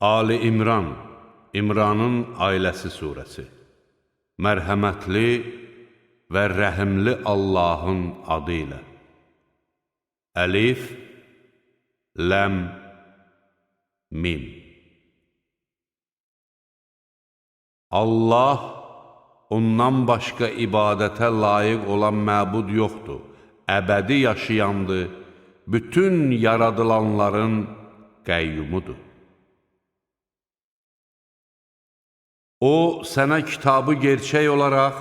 Ali İmran, İmranın ailəsi surəsi. Mərhəmətli və rəhimli Allahın adı ilə. Əlif, ləm, mim. Allah, ondan başqa ibadətə layiq olan məbud yoxdur, əbədi yaşayandır, bütün yaradılanların qəyyumudur. O, sənə kitabı gerçək olaraq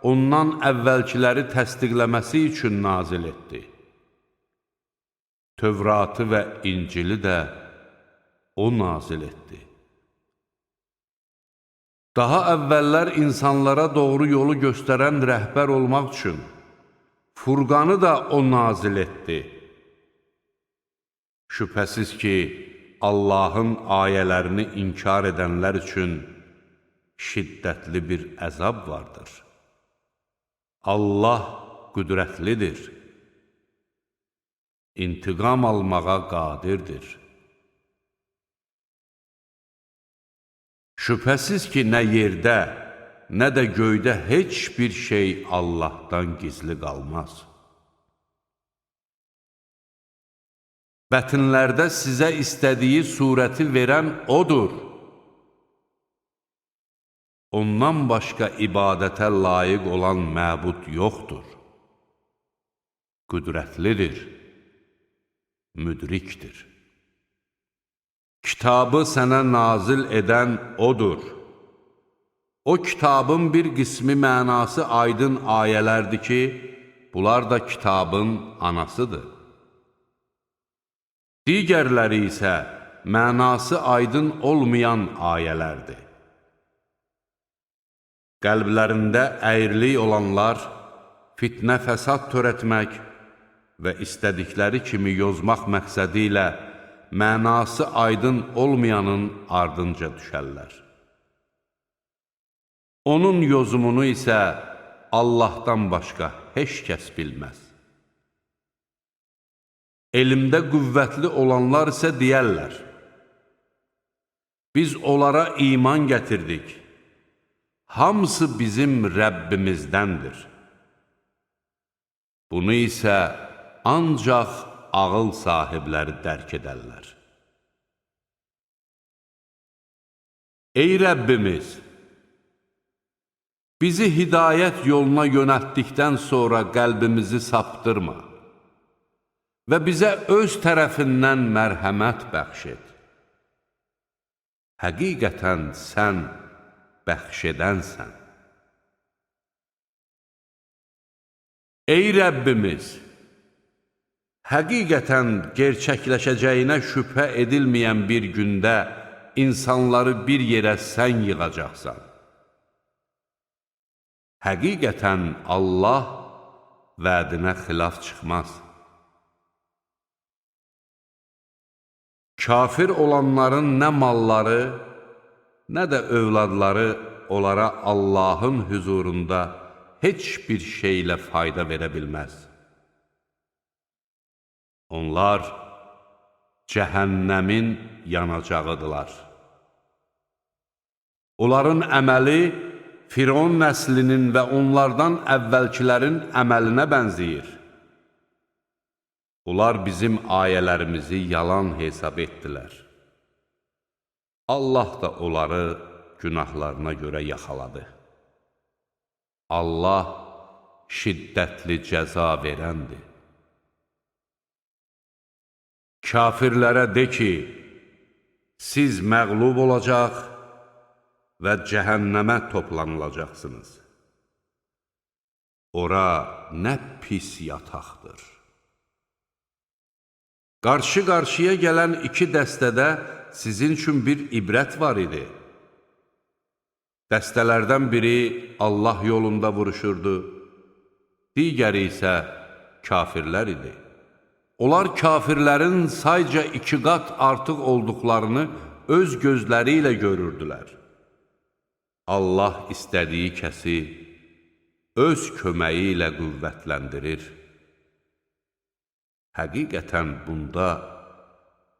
ondan əvvəlkiləri təsdiqləməsi üçün nazil etdi. Tövratı və İncili də o nazil etdi. Daha əvvəllər insanlara doğru yolu göstərən rəhbər olmaq üçün Furqanı da o nazil etdi. Şübhəsiz ki, Allahın ayələrini inkar edənlər üçün şiddətli bir əzab vardır. Allah qüdrətlidir, intiqam almağa qadirdir. Şübhəsiz ki, nə yerdə, nə də göydə heç bir şey Allahdan gizli qalmaz. Bətnlərdə sizə istədiyi surəti verən O'dur. Ondan başqa ibadətə layiq olan məbud yoxdur. Qüdrətlidir, müdrikdir. Kitabı sənə nazil edən O'dur. O kitabın bir qismi mənası aydın ayələrdir ki, bunlar da kitabın anasıdır. Digərləri isə mənası aydın olmayan ayələrdir. Qəlblərində əyrilik olanlar fitnə fəsad törətmək və istədikləri kimi yozmaq məqsədi ilə mənası aydın olmayanın ardınca düşərlər. Onun yozumunu isə Allahdan başqa heç kəs bilməz. Elmdə qüvvətli olanlar isə deyərlər: biz onlara iman gətirdik. Hamısı bizim Rəbbimizdəndir. Bunu isə ancaq ağıl sahibləri dərk edərlər. Ey Rəbbimiz! Bizi hidayət yoluna yönəltdikdən sonra qəlbimizi saptırma və bizə öz tərəfindən mərhəmət bəxş et. Həqiqətən sən bəxş edənsən. Ey Rəbbimiz! Həqiqətən gerçəkləşəcəyinə şübhə edilməyən bir gündə insanları bir yerə sən yığacaqsan. Həqiqətən Allah vədinə xilaf çıxmaz. Kafir olanların nə malları, nə də övladları onlara Allahın hüzurunda heç bir şeylə fayda verə bilməz. Onlar cəhənnəmin yanacağıdırlar. Onların əməli Firon nəslinin və onlardan əvvəlkilərin əməlinə bənzəyir. Onlar bizim ayələrimizi yalan hesab etdilər. Allah da onları günahlarına görə yaxaladı. Allah şiddətli cəza verəndir. Kafirlərə de ki, siz məğlub olacaq və cəhənnəmə toplanılacaqsınız. Ora nə pis yataqdır. Qarşı-qarşıya gələn iki dəstədə sizin üçün bir ibrət var idi. Dəstələrdən biri Allah yolunda vuruşurdu, digəri isə kafirlər idi. Onlar kafirlərin sayca 2 qat artıq olduqlarını öz gözləri ilə görürdülər. Allah istədiyi kəsi öz köməyi ilə qüvvətləndirir. Həqiqətən bunda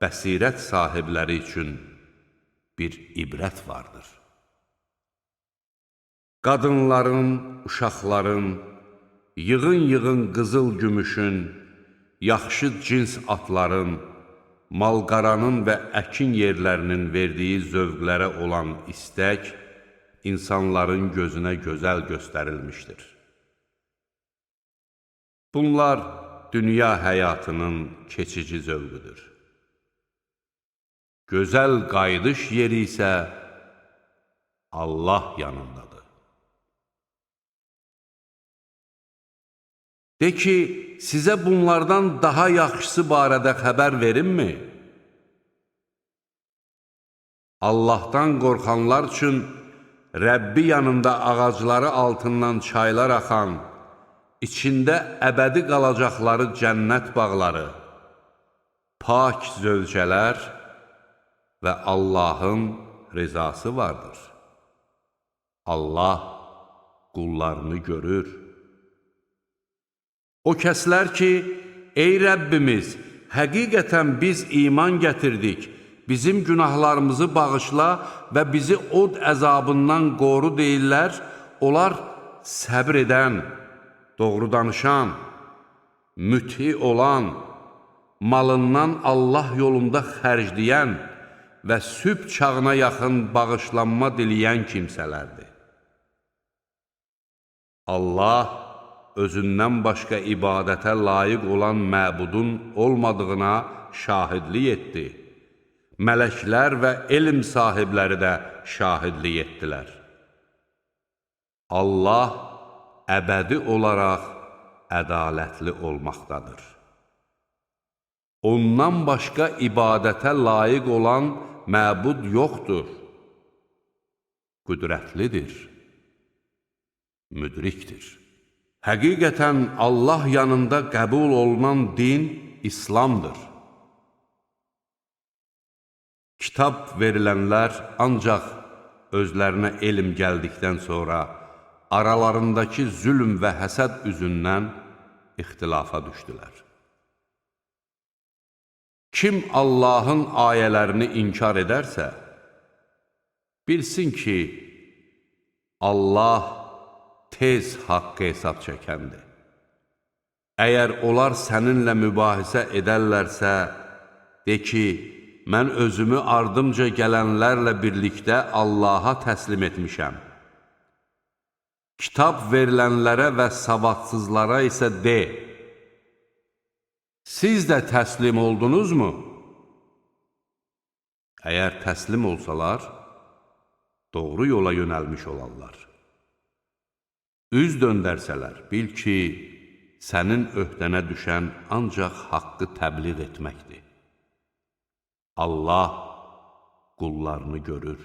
bəsirət sahibləri üçün bir ibrət vardır. Qadınların, uşaqların, yığın-yığın qızıl gümüşün, yaxşı cins atların, malqaranın və əkin yerlərinin verdiyi zövqlərə olan istək, insanların gözünə gözəl göstərilmişdir. Bunlar dünya həyatının keçici zövqüdür. Gözəl qayıdış yeri isə Allah yanındadır. De ki, sizə bunlardan daha yaxşısı barədə xəbər verimmi? Allahdan qorxanlar üçün Rəbbi yanında ağacları altından çaylar axan, içində əbədi qalacaqları cənnət bağları, pak zövcələr və Allahın rizası vardır. Allah qullarını görür. O kəslər ki, ey Rəbbimiz, həqiqətən biz iman gətirdik, bizim günahlarımızı bağışla və bizi od əzabından qoru deyirlər, onlar səbr edən, doğru danışan, müti olan, malından Allah yolunda xərcləyən və sübh çağına yaxın bağışlanma diləyən kimsələrdir. Allah özündən başqa ibadətə layiq olan məbudun olmadığına şahidlik etdi. Mələklər və elm sahibləri də şahidlik etdilər. Allah əbədi olaraq ədalətli olmaqdadır. Ondan başqa ibadətə layiq olan məbud yoxdur. Qüdrətlidir, müdrikdir. Həqiqətən Allah yanında qəbul olunan din İslamdır. Kitab verilənlər ancaq özlərinə elm gəldikdən sonra aralarındakı zülm və həsəd üzündən ixtilafa düşdülər. Kim Allahın ayələrini inkar edərsə, bilsin ki, Allah tez haqqı hesab çəkəndir. Əgər onlar səninlə mübahisə edərlərsə, de ki, mən özümü ardımca gələnlərlə birlikdə Allaha təslim etmişəm. Kitab verilənlərə və savadsızlara isə de, siz də təslim oldunuzmu? Əgər təslim olsalar, doğru yola yönəlmiş olarlar. Üz döndərsələr, bil ki, sənin öhdənə düşən ancaq haqqı təbliğ etməkdir. Allah qullarını görür.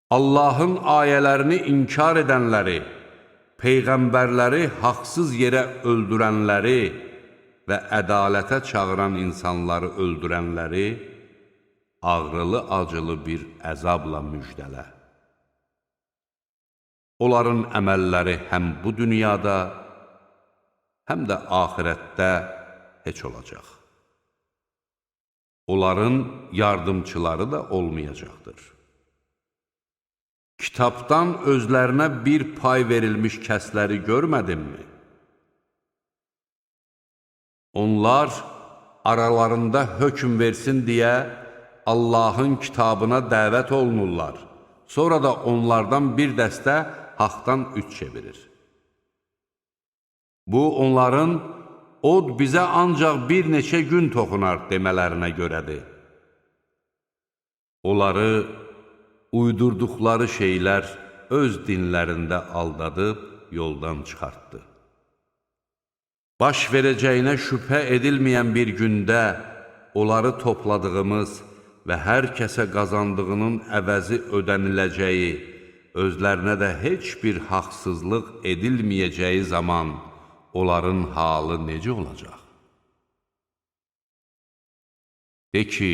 Allahın ayələrini inkar edənləri, peyğəmbərləri haqsız yerə öldürənləri və ədalətə çağıran insanları öldürənləri ağrılı-acılı bir əzabla müjdələ. Onların əməlləri həm bu dünyada, həm də axirətdə heç olacaq. Onların yardımçıları da olmayacaqdır. Kitabdan özlərinə bir pay verilmiş kəsləri görmədinmi? Onlar aralarında hökm versin deyə Allahın kitabına dəvət olunurlar. Sonra da onlardan bir dəstə haqdan üç çevirir. Bu, onların od bizə ancaq bir neçə gün toxunar demələrinə görədir. Onları uydurduqları şeylər öz dinlərində aldadıb yoldan çıxartdı. Baş verəcəyinə şübhə edilməyən bir gündə onları topladığımız və hər kəsə qazandığının əvəzi ödəniləcəyi, özlərinə də heç bir haqsızlıq edilməyəcəyi zaman onların halı necə olacaq? De ki,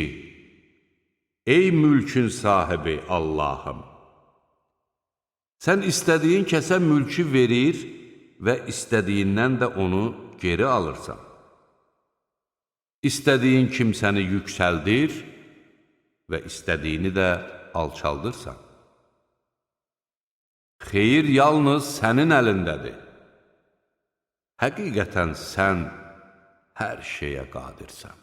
ey mülkün sahibi Allahım! Sən istədiyin kəsə mülkü verir və istədiyindən də onu geri alırsan. İstədiyin kimsəni yüksəldir, və istədiyini də alçaldırsan. Xeyir yalnız sənin əlindədir. Həqiqətən sən hər şeyə qadirsən.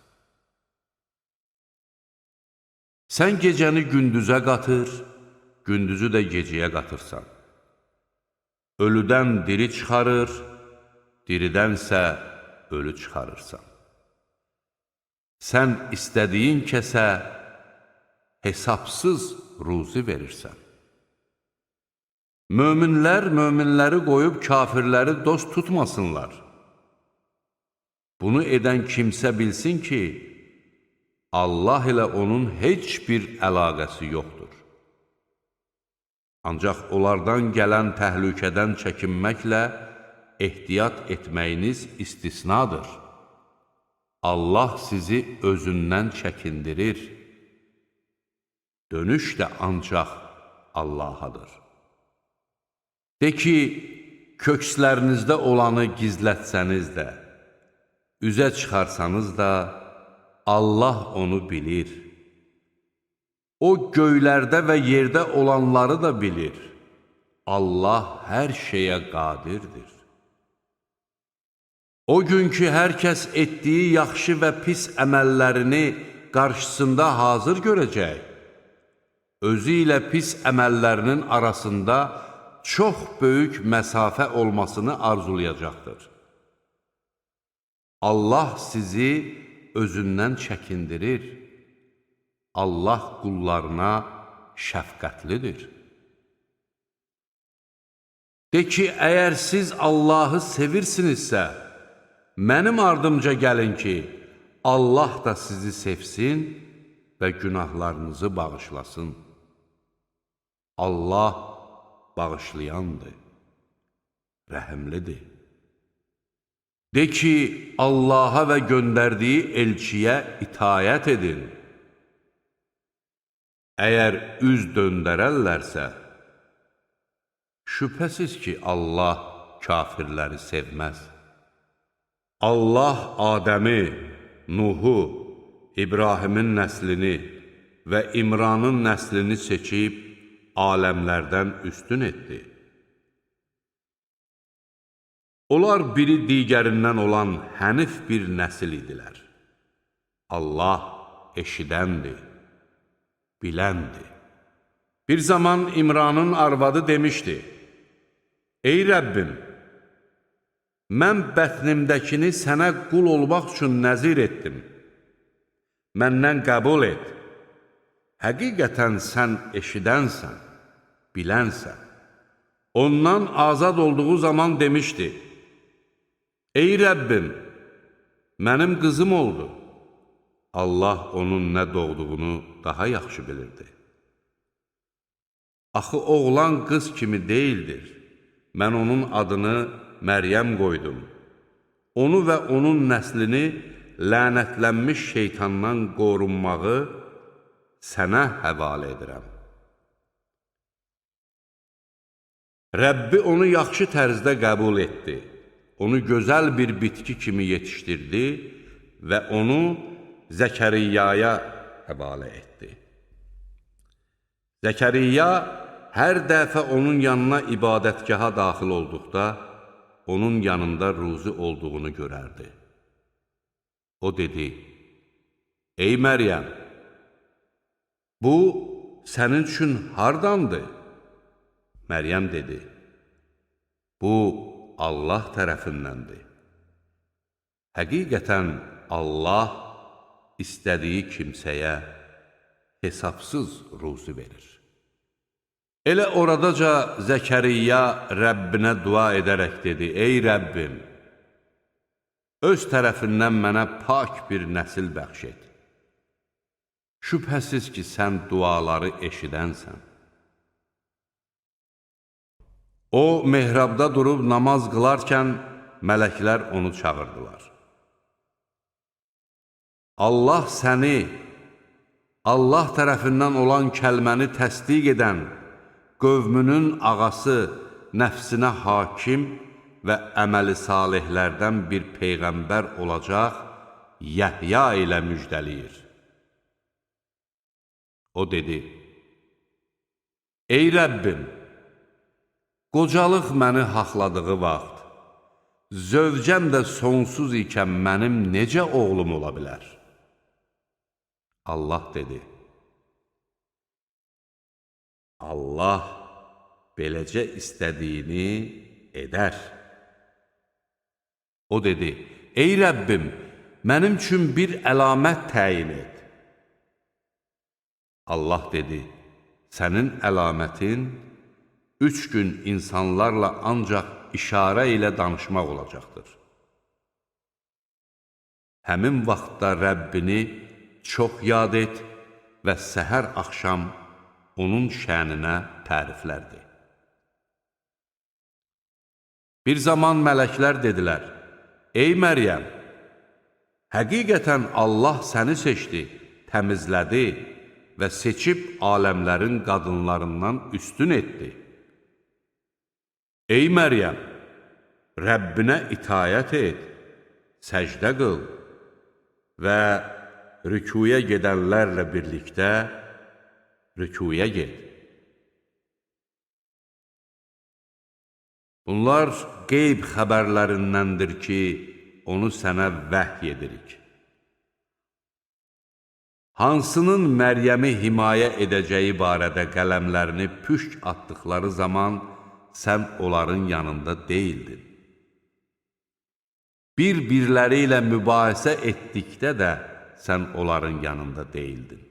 Sən gecəni gündüzə qatır, gündüzü də gecəyə qatırsan. Ölüdən diri çıxarır, diridənsə ölü çıxarırsan. Sən istədiyin kəsə hesabsız ruzi verirsən. Möminlər möminləri qoyub kafirləri dost tutmasınlar. Bunu edən kimsə bilsin ki, Allah ilə onun heç bir əlaqəsi yoxdur. Ancaq onlardan gələn təhlükədən çəkinməklə ehtiyat etməyiniz istisnadır. Allah sizi özündən çəkindirir. Dönüş də ancaq Allahadır. De ki, kökslərinizdə olanı gizlətsəniz də, üzə çıxarsanız da, Allah onu bilir. O, göylərdə və yerdə olanları da bilir. Allah hər şeyə qadirdir. O gün ki, hər kəs etdiyi yaxşı və pis əməllərini qarşısında hazır görəcək, özü ilə pis əməllərinin arasında çox böyük məsafə olmasını arzulayacaqdır. Allah sizi özündən çəkindirir. Allah qullarına şəfqətlidir. De ki, əgər siz Allahı sevirsinizsə, mənim ardımca gəlin ki, Allah da sizi sevsin və günahlarınızı bağışlasın. Allah bağışlayandır, rəhimlidir. De ki, Allaha və göndərdiyi elçiyə itayət edin. Əgər üz döndərərlərsə, şübhəsiz ki, Allah kafirləri sevməz. Allah Adəmi, Nuhu, İbrahimin nəslini və İmranın nəslini seçib aləmlərdən üstün etdi. Onlar biri digərindən olan hənif bir nəsil idilər. Allah eşidəndir, biləndir. Bir zaman İmranın arvadı demişdi, Ey Rəbbim, mən bətnimdəkini sənə qul olmaq üçün nəzir etdim. Məndən qəbul et. Həqiqətən sən eşidənsən, bilənsən. Ondan azad olduğu zaman demişdi, Ey Rəbbim, mənim qızım oldu. Allah onun nə doğduğunu daha yaxşı bilirdi. Axı oğlan qız kimi deyildir. Mən onun adını Məryəm qoydum. Onu və onun nəslini lənətlənmiş şeytandan qorunmağı sənə həvalə edirəm. Rəbbi onu yaxşı tərzdə qəbul etdi. Onu gözəl bir bitki kimi yetişdirdi və onu Zəkəriyyaya həvalə etdi. Zəkəriyya hər dəfə onun yanına ibadətgaha daxil olduqda, onun yanında ruzi olduğunu görərdi. O dedi, Ey Məryəm, bu sənin üçün hardandır? Məryəm dedi, bu Allah tərəfindəndir. Həqiqətən Allah istədiyi kimsəyə hesabsız ruzi verir. Elə oradaca Zəkəriyya Rəbbinə dua edərək dedi, Ey Rəbbim, öz tərəfindən mənə pak bir nəsil bəxş et. Şübhəsiz ki, sən duaları eşidənsən. O, mehrabda durub namaz qılarkən mələklər onu çağırdılar. Allah səni, Allah tərəfindən olan kəlməni təsdiq edən, qövmünün ağası, nəfsinə hakim və əməli salihlərdən bir peyğəmbər olacaq Yəhya ilə müjdəliyir. O dedi, ey Rəbbim, qocalıq məni haqladığı vaxt, zövcəm də sonsuz ikən mənim necə oğlum ola bilər? Allah dedi, Allah beləcə istədiyini edər. O dedi, ey Rəbbim, mənim üçün bir əlamət təyin et. Allah dedi, sənin əlamətin 3 gün insanlarla ancaq işarə ilə danışmaq olacaqdır. Həmin vaxtda Rəbbini çox yad et və səhər-axşam onun şəninə təriflərdi. Bir zaman mələklər dedilər, ey Məryəm, həqiqətən Allah səni seçdi, təmizlədi və seçib aləmlərin qadınlarından üstün etdi. Ey Məryəm, Rəbbinə itayət et, səcdə qıl və rükuya gedənlərlə birlikdə rükuya ged. Bunlar qeyb xəbərlərindəndir ki, onu sənə vəhy edirik. Hansının Məryəmi himayə edəcəyi barədə qələmlərini püşk atdıqları zaman sən onların yanında deyildin. Bir-birləri ilə mübahisə etdikdə də sən onların yanında deyildin.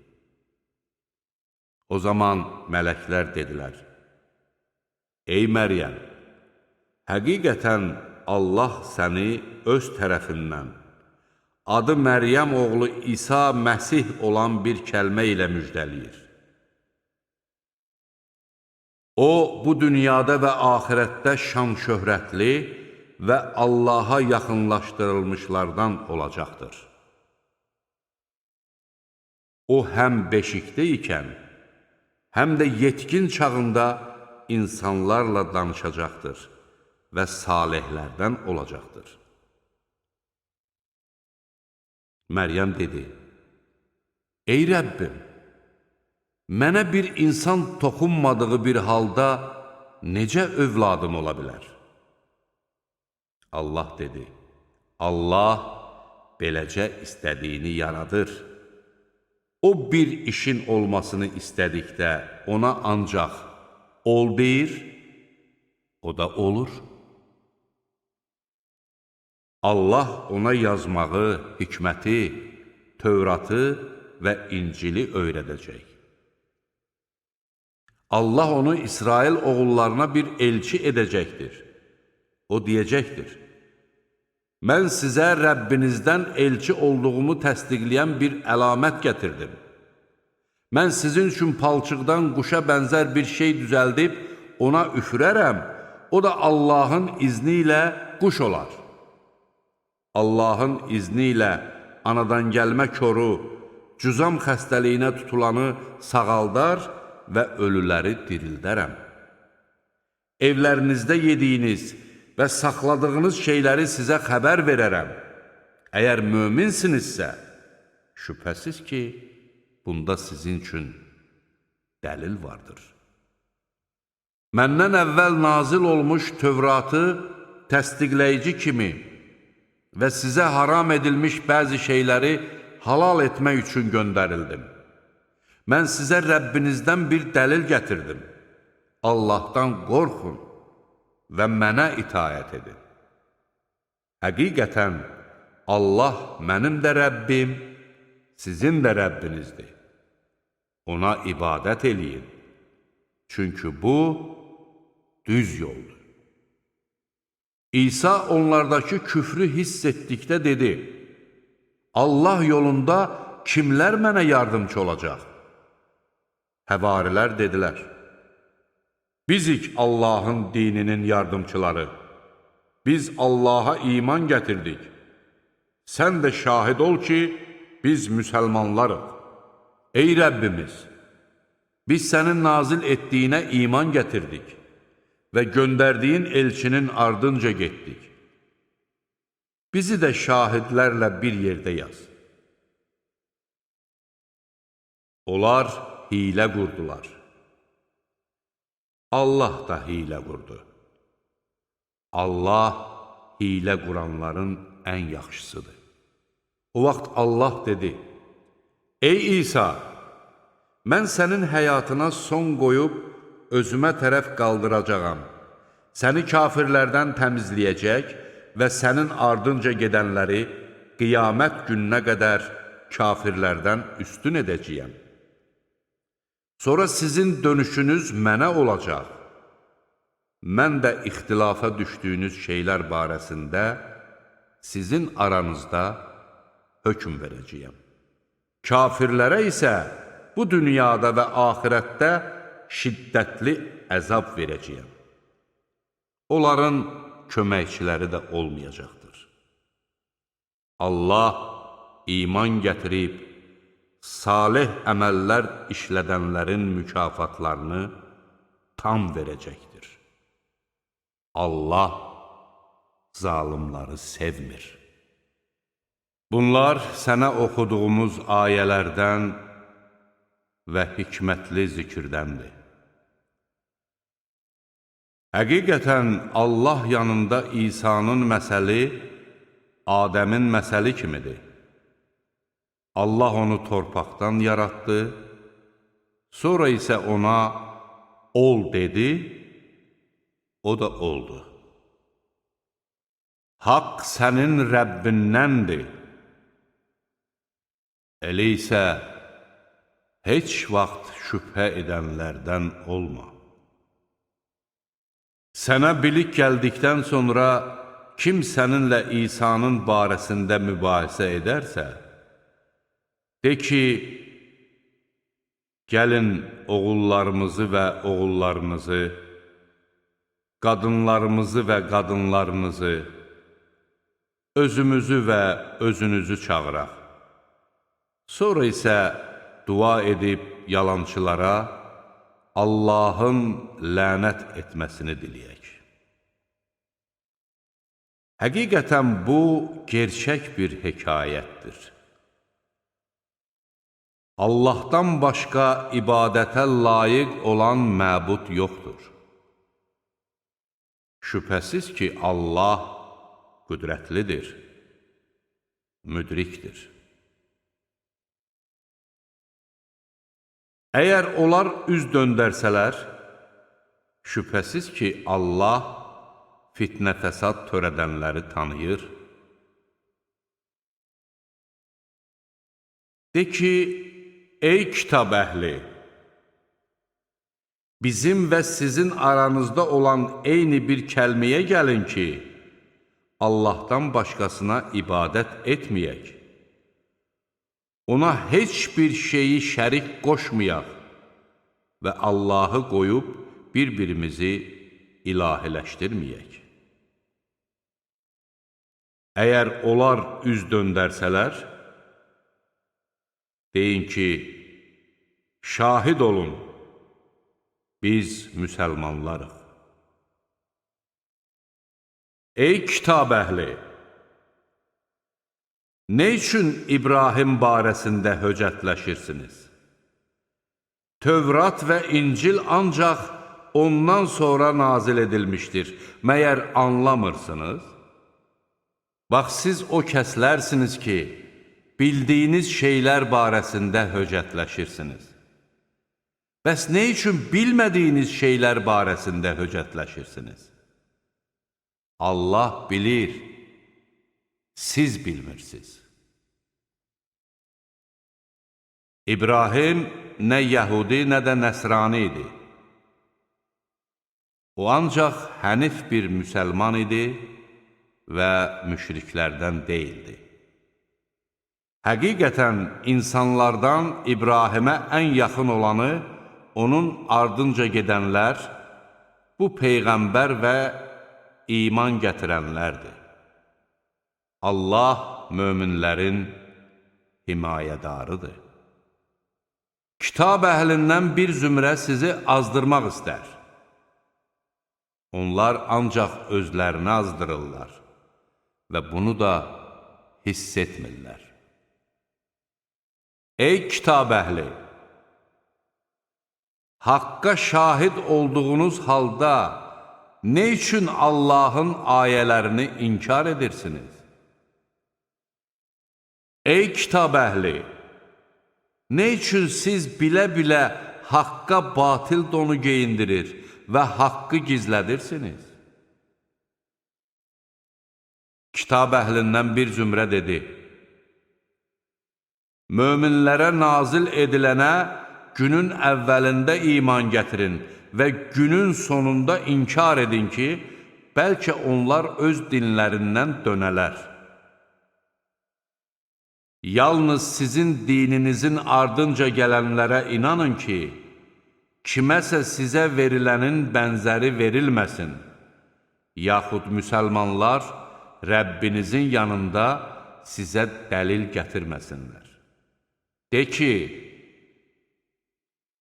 O zaman mələklər dedilər, ey Məryəm, həqiqətən Allah səni öz tərəfindən, adı Məryəm oğlu İsa Məsih olan bir kəlmə ilə müjdəliyir. O, bu dünyada və axirətdə şan-şöhrətli və Allaha yaxınlaşdırılmışlardan olacaqdır. O, həm beşikdə ikən, həm də yetkin çağında insanlarla danışacaqdır və salihlərdən olacaqdır. Məryəm dedi, ey Rəbbim, mənə bir insan toxunmadığı bir halda necə övladım ola bilər? Allah dedi, Allah beləcə istədiyini yaradır. O bir işin olmasını istədikdə ona ancaq ol deyir, o da olur. Allah ona yazmağı, hikməti, Tövratı və İncili öyrədəcək. Allah onu İsrail oğullarına bir elçi edəcəkdir. O deyəcəkdir, mən sizə Rəbbinizdən elçi olduğumu təsdiqləyən bir əlamət gətirdim. Mən sizin üçün palçıqdan quşa bənzər bir şey düzəldib, ona üfürərəm, o da Allahın izni ilə quş olar. Allahın izni ilə anadan gəlmə koru, cüzam xəstəliyinə tutulanı sağaldar və ölüləri dirildərəm. Evlərinizdə yediyiniz və saxladığınız şeyləri sizə xəbər verərəm. Əgər möminsinizsə, şübhəsiz ki, bunda sizin üçün dəlil vardır. Məndən əvvəl nazil olmuş Tövratı təsdiqləyici kimi və sizə haram edilmiş bəzi şeyləri halal etmək üçün göndərildim. Mən sizə Rəbbinizdən bir dəlil gətirdim. Allahdan qorxun və mənə itayət edin. Həqiqətən, Allah mənim də Rəbbim, sizin də Rəbbinizdir. Ona ibadət eləyin. Çünki bu, düz yoldur. İsa onlardakı küfrü hiss etdikdə dedi, Allah yolunda kimlər mənə yardımcı olacaq? Həvarilər dedilər, bizik Allahın dininin yardımçıları, biz Allaha iman gətirdik. Sən də şahid ol ki, biz müsəlmanlarıq. Ey Rəbbimiz, biz sənin nazil etdiyinə iman gətirdik və göndərdiyin elçinin ardınca getdik. Bizi də şahidlərlə bir yerdə yaz. Onlar hiylə qurdular. Allah da hiylə qurdu. Allah hiylə quranların ən yaxşısıdır. O vaxt Allah dedi: Ey İsa, mən sənin həyatına son qoyub özümə tərəf qaldıracağam. Səni kafirlərdən təmizləyəcək və sənin ardınca gedənləri qiyamət gününə qədər kafirlərdən üstün edəcəyəm. Sonra sizin dönüşünüz mənə olacaq. Mən də ixtilafa düşdüyünüz şeylər barəsində sizin aranızda hökm verəcəyəm. Kafirlərə isə bu dünyada və axirətdə şiddətli əzab verəcəyəm. Onların köməkçiləri də olmayacaqdır. Allah iman gətirib, salih əməllər işlədənlərin mükafatlarını tam verəcəkdir. Allah zalımları sevmir. Bunlar sənə oxuduğumuz ayələrdən və hikmətli zikirdəndir. Həqiqətən Allah yanında İsa'nın məsəli Adəmin məsəli kimidir. Allah onu torpaqdan yaratdı, sonra isə ona ol dedi, o da oldu. Haqq sənin Rəbbindəndir. Elə isə heç vaxt şübhə edənlərdən olma. Sənə bilik gəldikdən sonra kim səninlə İsa'nın barəsində mübahisə edərsə, de ki, gəlin oğullarımızı və oğullarınızı, qadınlarımızı və qadınlarınızı, özümüzü və özünüzü çağıraq. Sonra isə dua edib yalançılara Allahın lənət etməsini diləyək. Həqiqətən bu, gerçək bir hekayətdir. Allahdan başqa ibadətə layiq olan məbud yoxdur. Şübhəsiz ki, Allah qüdrətlidir, müdrikdir. Əgər onlar üz döndərsələr, şübhəsiz ki, Allah fitnə fəsad törədənləri tanıyır. De ki, ey kitab əhli, bizim və sizin aranızda olan eyni bir kəlməyə gəlin ki, Allahdan başqasına ibadət etməyək. Ona heç bir şeyi şərik qoşmayaq və Allahı qoyub bir-birimizi ilahiləşdirməyək. Əgər onlar üz döndərsələr, deyin ki, şahid olun, biz müsəlmanlarıq. Ey kitab əhli! Nə üçün İbrahim barəsində höcətləşirsiniz? Tövrat və İncil ancaq ondan sonra nazil edilmişdir. Məyər anlamırsınız? Bax, siz o kəslərsiniz ki, bildiyiniz şeylər barəsində höcətləşirsiniz. Bəs nə üçün bilmədiyiniz şeylər barəsində höcətləşirsiniz? Allah bilir, siz bilmirsiniz. İbrahim nə Yəhudi, nə də Nəsrani idi. O ancaq hənif bir müsəlman idi və müşriklərdən deyildi. Həqiqətən insanlardan İbrahimə ən yaxın olanı, onun ardınca gedənlər, bu Peyğəmbər və iman gətirənlərdir. Allah möminlərin himayədarıdır. Kitab əhlindən bir zümrə sizi azdırmaq istər. Onlar ancaq özlərini azdırırlar və bunu da hiss etmirlər. Ey kitab əhli! Haqqa şahid olduğunuz halda nə üçün Allahın ayələrini inkar edirsiniz? Ey kitab əhli! Nə üçün siz bilə-bilə haqqa batil donu geyindirir və haqqı gizlədirsiniz? Kitab əhlindən bir zümrə dedi: Möminlərə nazil edilənə günün əvvəlində iman gətirin və günün sonunda inkar edin ki, bəlkə onlar öz dinlərindən dönələr. Yalnız sizin dininizin ardınca gələnlərə inanın ki, kiməsə sizə verilənin bənzəri verilməsin, yaxud müsəlmanlar Rəbbinizin yanında sizə dəlil gətirməsinlər. De ki,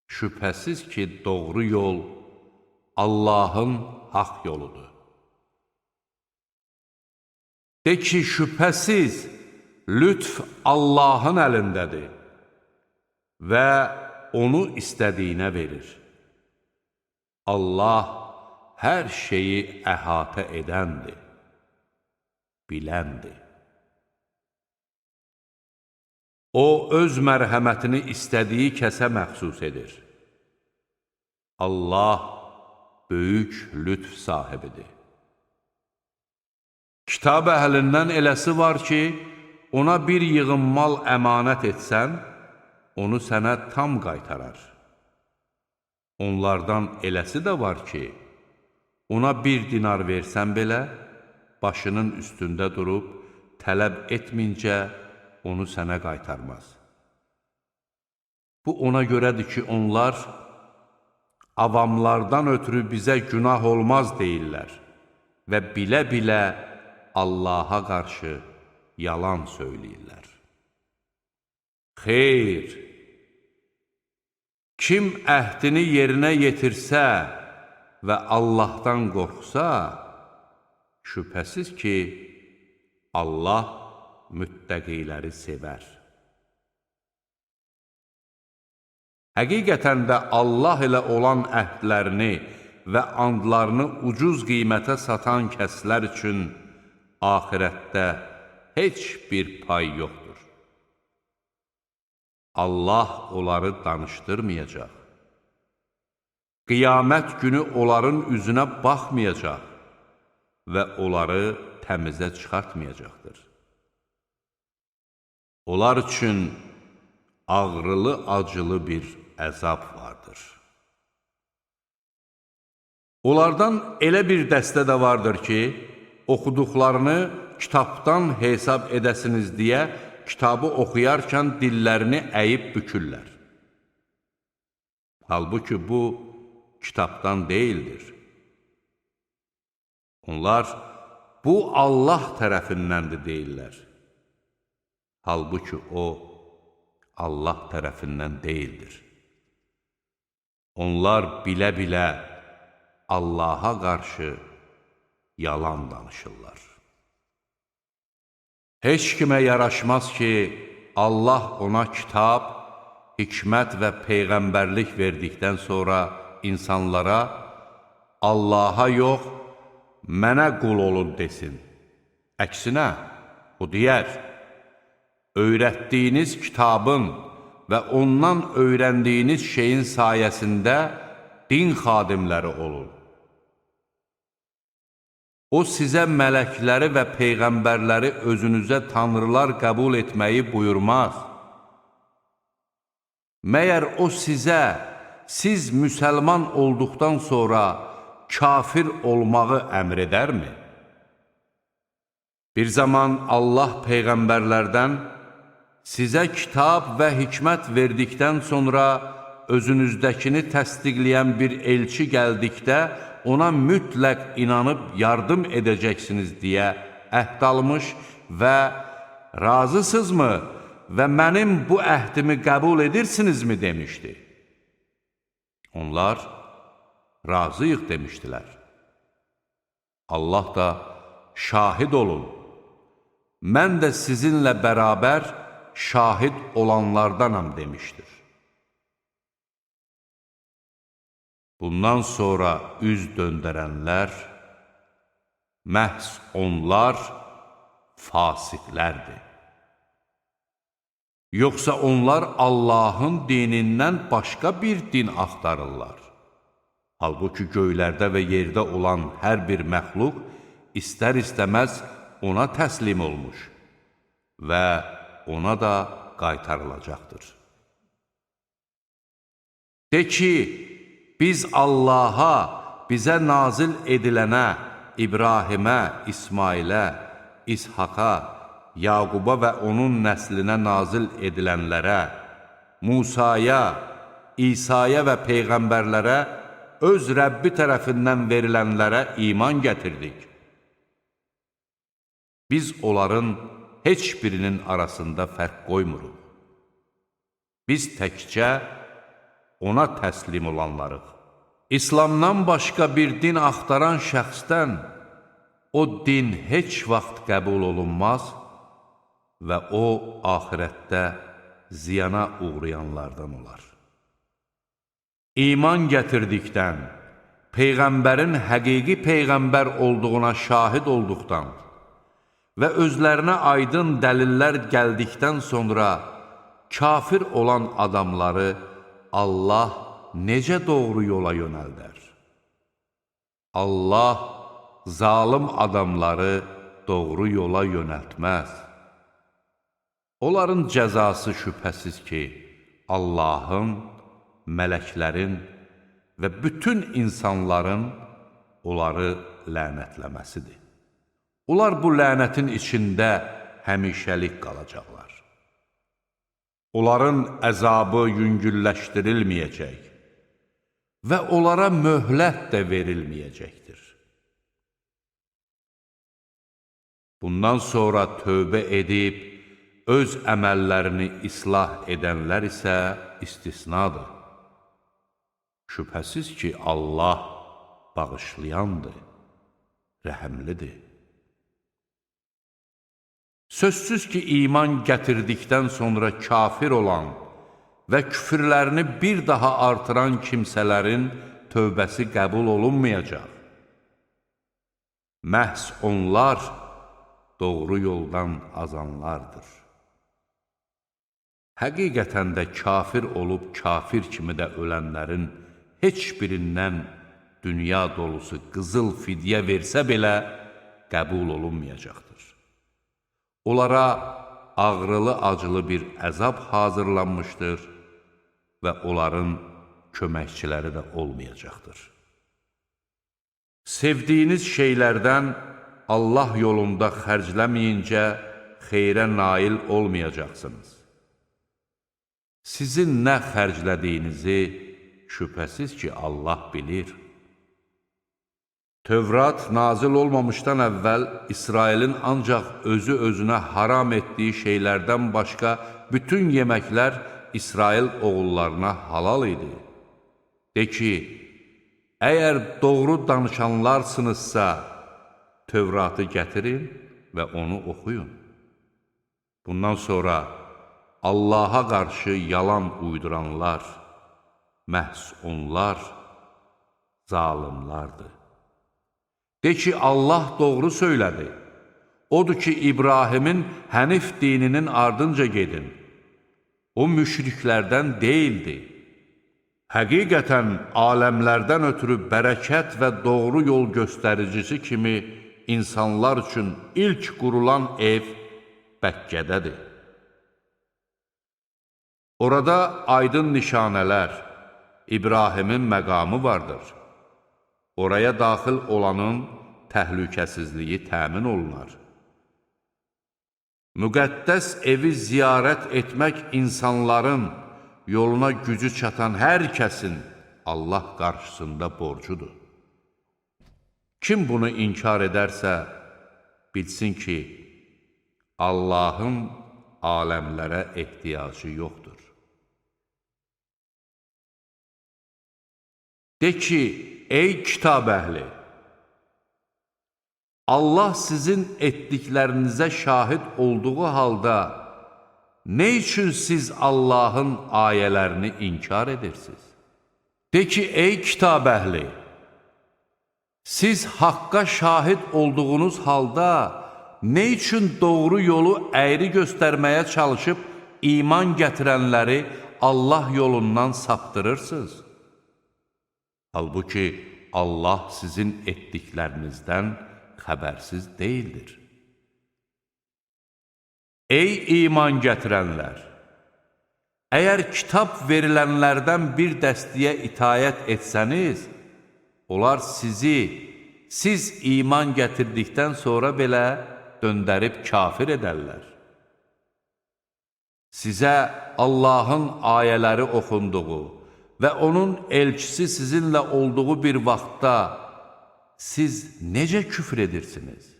şübhəsiz ki, doğru yol Allahın haqq yoludur. De ki, şübhəsiz lütf Allahın əlindədir və onu istədiyinə verir. Allah hər şeyi əhatə edəndir, biləndir. O, öz mərhəmətini istədiyi kəsə məxsus edir. Allah böyük lütf sahibidir. Kitab əhlindən eləsi var ki, ona bir yığın mal əmanət etsən, onu sənə tam qaytarar. Onlardan eləsi də var ki, ona 1 dinar versən belə, başının üstündə durub, tələb etməyincə onu sənə qaytarmaz. Bu ona görədir ki, onlar avamlardan ötürü bizə günah olmaz deyirlər və bilə-bilə Allaha qarşı yalan söyləyirlər. Xeyr! Kim əhdini yerinə yetirsə və Allahdan qorxsa, şübhəsiz ki, Allah müttəqiləri sevər. Həqiqətən də Allah ilə olan əhdlərini və andlarını ucuz qiymətə satan kəslər üçün axirətdə heç bir pay yoxdur. Allah onları danışdırmayacaq. Qiyamət günü onların üzünə baxmayacaq və onları təmizə çıxartmayacaqdır. Onlar üçün ağrılı-acılı bir əzab vardır. Onlardan elə bir dəstə də vardır ki, oxuduqlarını kitabdan hesab edəsiniz deyə kitabı oxuyarkən dillərini əyib bükürlər. Halbuki bu, kitabdan deyildir. Onlar, bu Allah tərəfindəndir deyirlər. Halbuki o, Allah tərəfindən deyildir. Onlar bilə-bilə Allaha qarşı yalan danışırlar. Heç kimə yaraşmaz ki, Allah ona kitab, hikmət və peyğəmbərlik verdikdən sonra insanlara Allaha yox, mənə qul olun desin. Əksinə, o deyər, öyrətdiyiniz kitabın və ondan öyrəndiyiniz şeyin sayəsində din xadimləri olun. O, sizə mələkləri və peyğəmbərləri özünüzə tanrılar qəbul etməyi buyurmaz. Məyər o sizə, siz müsəlman olduqdan sonra kafir olmağı əmr edərmi? Bir zaman Allah peyğəmbərlərdən sizə kitab və hikmət verdikdən sonra özünüzdəkini təsdiqləyən bir elçi gəldikdə ona mütləq inanıb yardım edəcəksiniz deyə əhd almış və razısızmı və mənim bu əhdimi qəbul edirsinizmi demişdi. Onlar razıyıq demişdilər. Allah da şahid olun, mən də sizinlə bərabər şahid olanlardanam demişdir. Bundan sonra üz döndərənlər, məhz onlar fasiqlərdir. Yoxsa onlar Allahın dinindən başqa bir din axtarırlar. Halbuki göylərdə və yerdə olan hər bir məxluq istər-istəməz ona təslim olmuş və ona da qaytarılacaqdır. De ki, biz Allaha, bizə nazil edilənə, İbrahimə, İsmailə, İshaqa, Yaquba və onun nəslinə nazil edilənlərə, Musaya, İsa'ya və Peyğəmbərlərə, öz Rəbbi tərəfindən verilənlərə iman gətirdik. Biz onların heç birinin arasında fərq qoymuruq. Biz təkcə ona təslim olanlarıq. İslamdan başqa bir din axtaran şəxsdən o din heç vaxt qəbul olunmaz və o, axirətdə ziyana uğrayanlardan olar. İman gətirdikdən, Peyğəmbərin həqiqi Peyğəmbər olduğuna şahid olduqdan və özlərinə aydın dəlillər gəldikdən sonra kafir olan adamları Allah necə doğru yola yönəldər? Allah zalım adamları doğru yola yönəltməz. Onların cəzası şübhəsiz ki, Allahın, mələklərin və bütün insanların onları lənətləməsidir. Onlar bu lənətin içində həmişəlik qalacaqlar. Onların əzabı yüngülləşdirilməyəcək və onlara möhlət də verilməyəcəkdir. Bundan sonra tövbə edib, öz əməllərini islah edənlər isə istisnadır. Şübhəsiz ki, Allah bağışlayandır, rəhəmlidir. Sözsüz ki, iman gətirdikdən sonra kafir olan və küfürlərini bir daha artıran kimsələrin tövbəsi qəbul olunmayacaq. Məhz onlar doğru yoldan azanlardır. Həqiqətən də kafir olub kafir kimi də ölənlərin heç birindən dünya dolusu qızıl fidyə versə belə qəbul olunmayacaqdır. Onlara ağrılı-acılı bir əzab hazırlanmışdır və onların köməkçiləri də olmayacaqdır. Sevdiyiniz şeylərdən Allah yolunda xərcləməyincə xeyrə nail olmayacaqsınız. Sizin nə xərclədiyinizi şübhəsiz ki, Allah bilir. Tövrat nazil olmamışdan əvvəl İsrailin ancaq özü-özünə haram etdiyi şeylərdən başqa bütün yeməklər İsrail oğullarına halal idi. De ki, əgər doğru danışanlarsınızsa, Tövratı gətirin və onu oxuyun. Bundan sonra Allaha qarşı yalan uyduranlar, məhz onlar zalimlardır. De ki, Allah doğru söylədi. Odur ki, İbrahimin Hənif dininin ardınca gedin. O müşriklərdən deyildi. Həqiqətən aləmlərdən ötürü bərəkət və doğru yol göstəricisi kimi insanlar üçün ilk qurulan ev Bəkkədədir. Orada aydın nişanələr, İbrahimin məqamı vardır. Oraya daxil olanın təhlükəsizliyi təmin olunar. Müqəddəs evi ziyarət etmək insanların yoluna gücü çatan hər kəsin Allah qarşısında borcudur. Kim bunu inkar edərsə, bilsin ki, Allahın aləmlərə ehtiyacı yoxdur. De ki, ey kitab əhli! Allah sizin etdiklərinizə şahid olduğu halda, nə üçün siz Allahın ayələrini inkar edirsiniz? De ki, ey kitab əhli, siz haqqa şahid olduğunuz halda nə üçün doğru yolu əyri göstərməyə çalışıb iman gətirənləri Allah yolundan saptırırsınız? Halbuki Allah sizin etdiklərinizdən xəbərsiz deyildir. Ey iman gətirənlər! Əgər kitab verilənlərdən bir dəstəyə itayət etsəniz, onlar siz iman gətirdikdən sonra belə döndərib kafir edərlər. Sizə Allahın ayələri oxunduğu və onun elçisi sizinlə olduğu bir vaxtda siz necə küfr edirsiniz?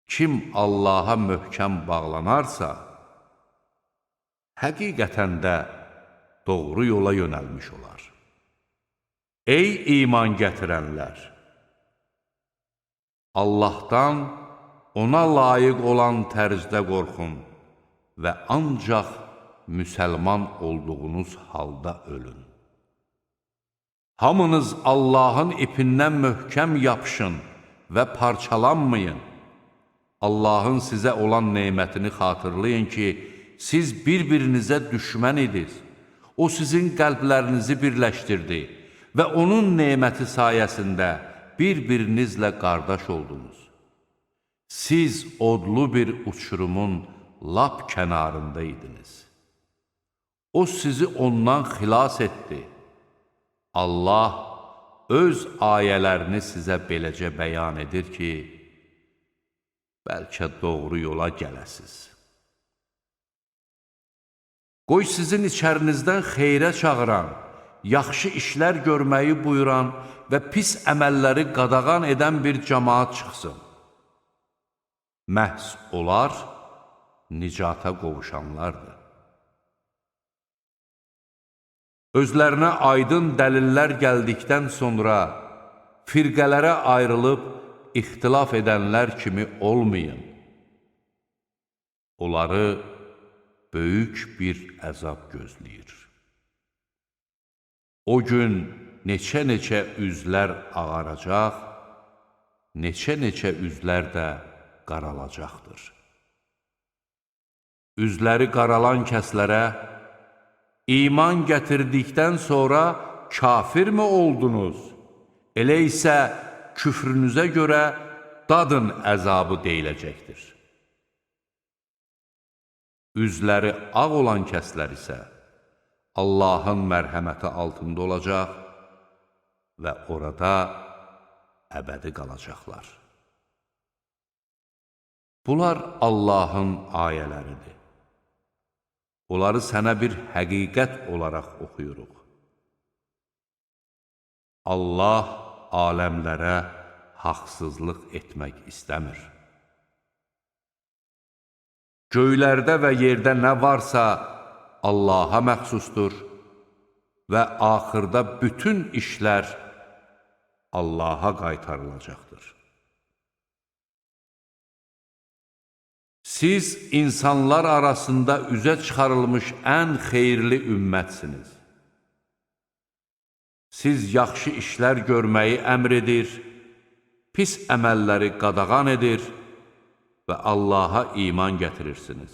Kim Allaha möhkəm bağlanarsa, həqiqətən də doğru yola yönəlmiş olar. Ey iman gətirənlər! Allahdan ona layiq olan tərzdə qorxun və ancaq müsəlman olduğunuz halda ölün. Hamınız Allahın ipindən möhkəm yapışın və parçalanmayın. Allahın sizə olan neymətini xatırlayın ki, siz bir-birinizə düşmən idiniz. O sizin qəlblərinizi birləşdirdi və onun neyməti sayəsində bir-birinizlə qardaş oldunuz. Siz odlu bir uçurumun lap kənarında idiniz. O sizi ondan xilas etdi. Allah öz ayələrini sizə beləcə bəyan edir ki, bəlkə doğru yola gələsiz. Qoy sizin içərinizdən xeyrə çağıran, yaxşı işlər görməyi buyuran və pis əməlləri qadağan edən bir cəmaat çıxsın. Məhz onlar nicata qovuşanlardır. Özlərinə aydın dəlillər gəldikdən sonra firqələrə ayrılıb ixtilaf edənlər kimi olmayın. Onları böyük bir əzab gözləyir. O gün neçə-neçə üzlər ağaracaq, neçə-neçə üzlər də qaralacaqdır. Üzləri qaralan kəslərə, iman gətirdikdən sonra kafirmi oldunuz? Elə isə küfrünüzə görə dadın əzabı deyiləcəkdir. Üzləri ağ olan kəslər isə Allahın mərhəməti altında olacaq və orada əbədi qalacaqlar. Bunlar Allahın ayələridir. Onları sənə bir həqiqət olaraq oxuyuruq. Allah aləmlərə haqsızlıq etmək istəmir. Göylərdə və yerdə nə varsa Allaha məxsusdur və axırda bütün işlər Allaha qaytarılacaqdır. Siz insanlar arasında üzə çıxarılmış ən xeyirli ümmətsiniz. Siz yaxşı işlər görməyi əmr edir, pis əməlləri qadağan edir və Allaha iman gətirirsiniz.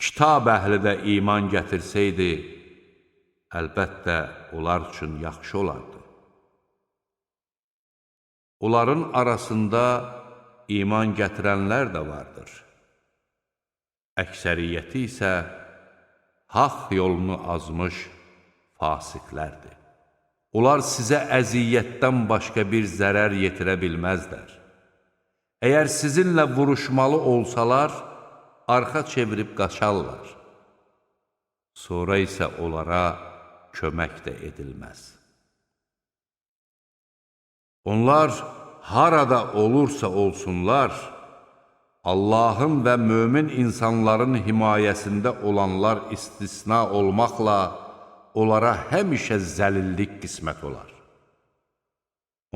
Kitab əhli də iman gətirsəydi, əlbəttə onlar üçün yaxşı olardı. Onların arasında iman gətirənlər də vardır. Əksəriyyəti isə haqq yolunu azmış fasiqlərdir. Onlar sizə əziyyətdən başqa bir zərər yetirə bilməzlər. Əgər sizinlə vuruşmalı olsalar, arxa çevirib qaçarlar. Sonra isə onlara kömək də edilməz. Onlar harada olursa olsunlar, Allahın və mömin insanların himayəsində olanlar istisna olmaqla onlara həmişə zəlillik qismət olar.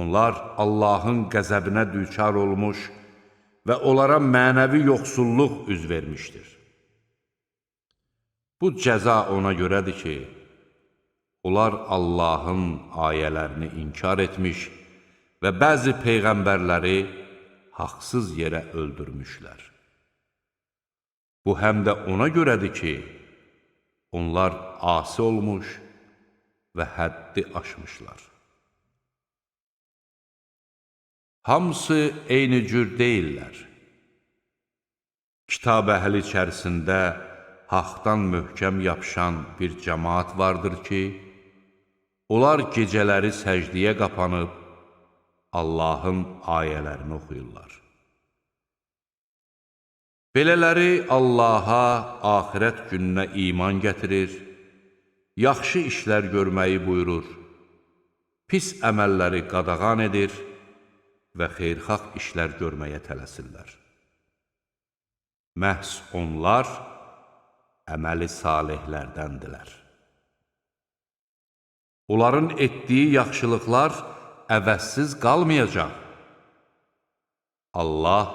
Onlar Allahın qəzəbinə düçar olmuş və onlara mənəvi yoxsulluq üz vermişdir. Bu cəza ona görədir ki, onlar Allahın ayələrini inkar etmiş və bəzi peyğəmbərləri haqsız yerə öldürmüşlər. Bu həm də ona görədir ki, onlar asi olmuş və həddi aşmışlar. Hamısı eyni cür deyirlər. Kitab əhli içərisində haqdan möhkəm yapışan bir cəmaat vardır ki, onlar gecələri səcdiyə qapanıb Allahın ayələrini oxuyurlar. Belələri Allaha, axirət gününə iman gətirir, yaxşı işlər görməyi buyurur, pis əməlləri qadağan edir və xeyirxah işlər görməyə tələsirlər. Məhz onlar əməli salihlərdəndirlər. Onların etdiyi yaxşılıqlar əvəzsiz qalmayacaq. Allah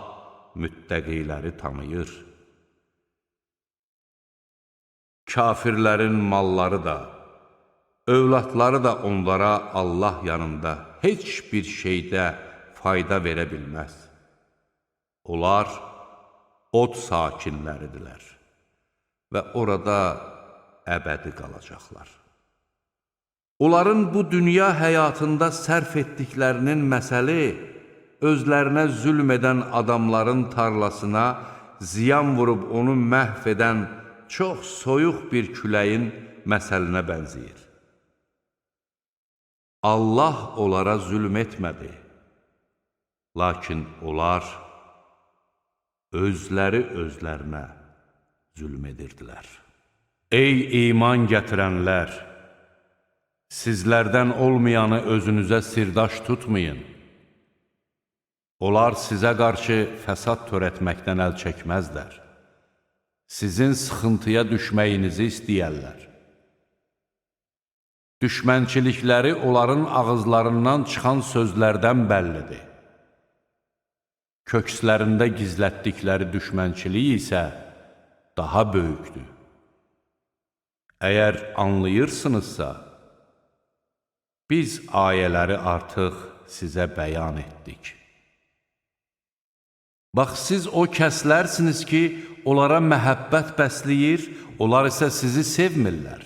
müttəqiləri tanıyır. Kafirlərin malları da, övladları da onlara Allah yanında heç bir şeydə fayda verə bilməz. Onlar od sakinləridirlər və orada əbədi qalacaqlar. Onların bu dünya həyatında sərf etdiklərinin məsəli, özlərinə zülm edən adamların tarlasına ziyan vurub onu məhv edən çox soyuq bir küləyin məsəlinə bənzəyir. Allah onlara zülm etmədi, lakin onlar özləri özlərinə zülm edirdilər. Ey iman gətirənlər! Sizlərdən olmayanı özünüzə sirdaş tutmayın. Onlar sizə qarşı fəsad törətməkdən əl çəkməzlər. Sizin sıxıntıya düşməyinizi istəyərlər. Düşmənçilikləri onların ağızlarından çıxan sözlərdən bəllidir. Kökslərində gizlətdikləri düşmənçilik isə daha böyükdür. Əgər anlayırsınızsa, biz ayələri artıq sizə bəyan etdik. Bax, siz o kəslərsiniz ki, onlara məhəbbət bəsləyir, onlar isə sizi sevmirlər.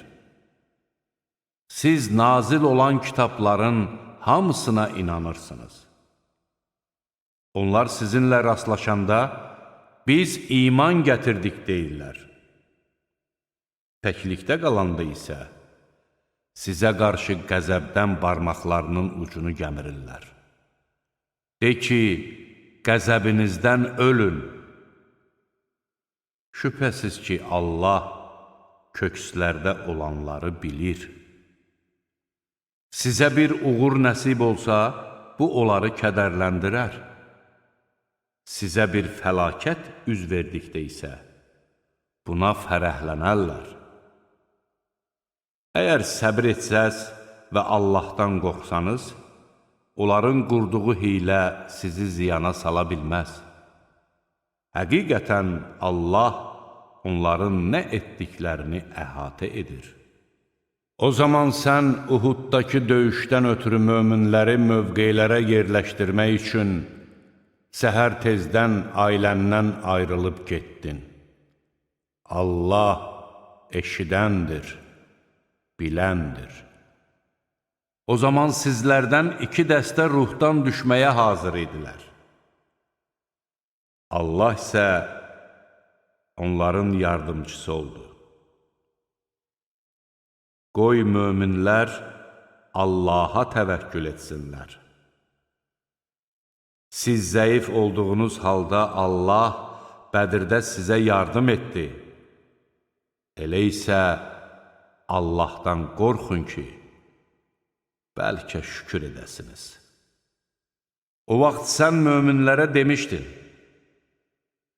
Siz nazil olan kitabların hamısına inanırsınız. Onlar sizinlə rastlaşanda, biz iman gətirdik deyirlər. Təklikdə qalanda isə, sizə qarşı qəzəbdən barmaqlarının ucunu gəmirirlər. De ki, qəzəbinizdən ölün. Şübhəsiz ki, Allah kökslərdə olanları bilir. Sizə bir uğur nəsib olsa, bu onları kədərləndirər. Sizə bir fəlakət üz verdikdə isə, buna fərəhlənərlər. Əgər səbir etsəz və Allahdan qorxsanız, onların qurduğu hiylə sizi ziyana sala bilməz. Həqiqətən Allah onların nə etdiklərini əhatə edir. O zaman sən Uhuddakı döyüşdən ötürü möminləri mövqelərə yerləşdirmək üçün səhər tezdən ailəndən ayrılıb getdin. Allah eşidəndir, biləndir. O zaman sizlərdən 2 dəstə ruhdan düşməyə hazır idilər. Allah isə onların yardımcısı oldu. Qoy möminlər Allaha təvəkkül etsinlər. Siz zəif olduğunuz halda Allah Bədirdə sizə yardım etdi. Elə isə Allahdan qorxun ki, bəlkə şükür edəsiniz. O vaxt sən möminlərə demişdin,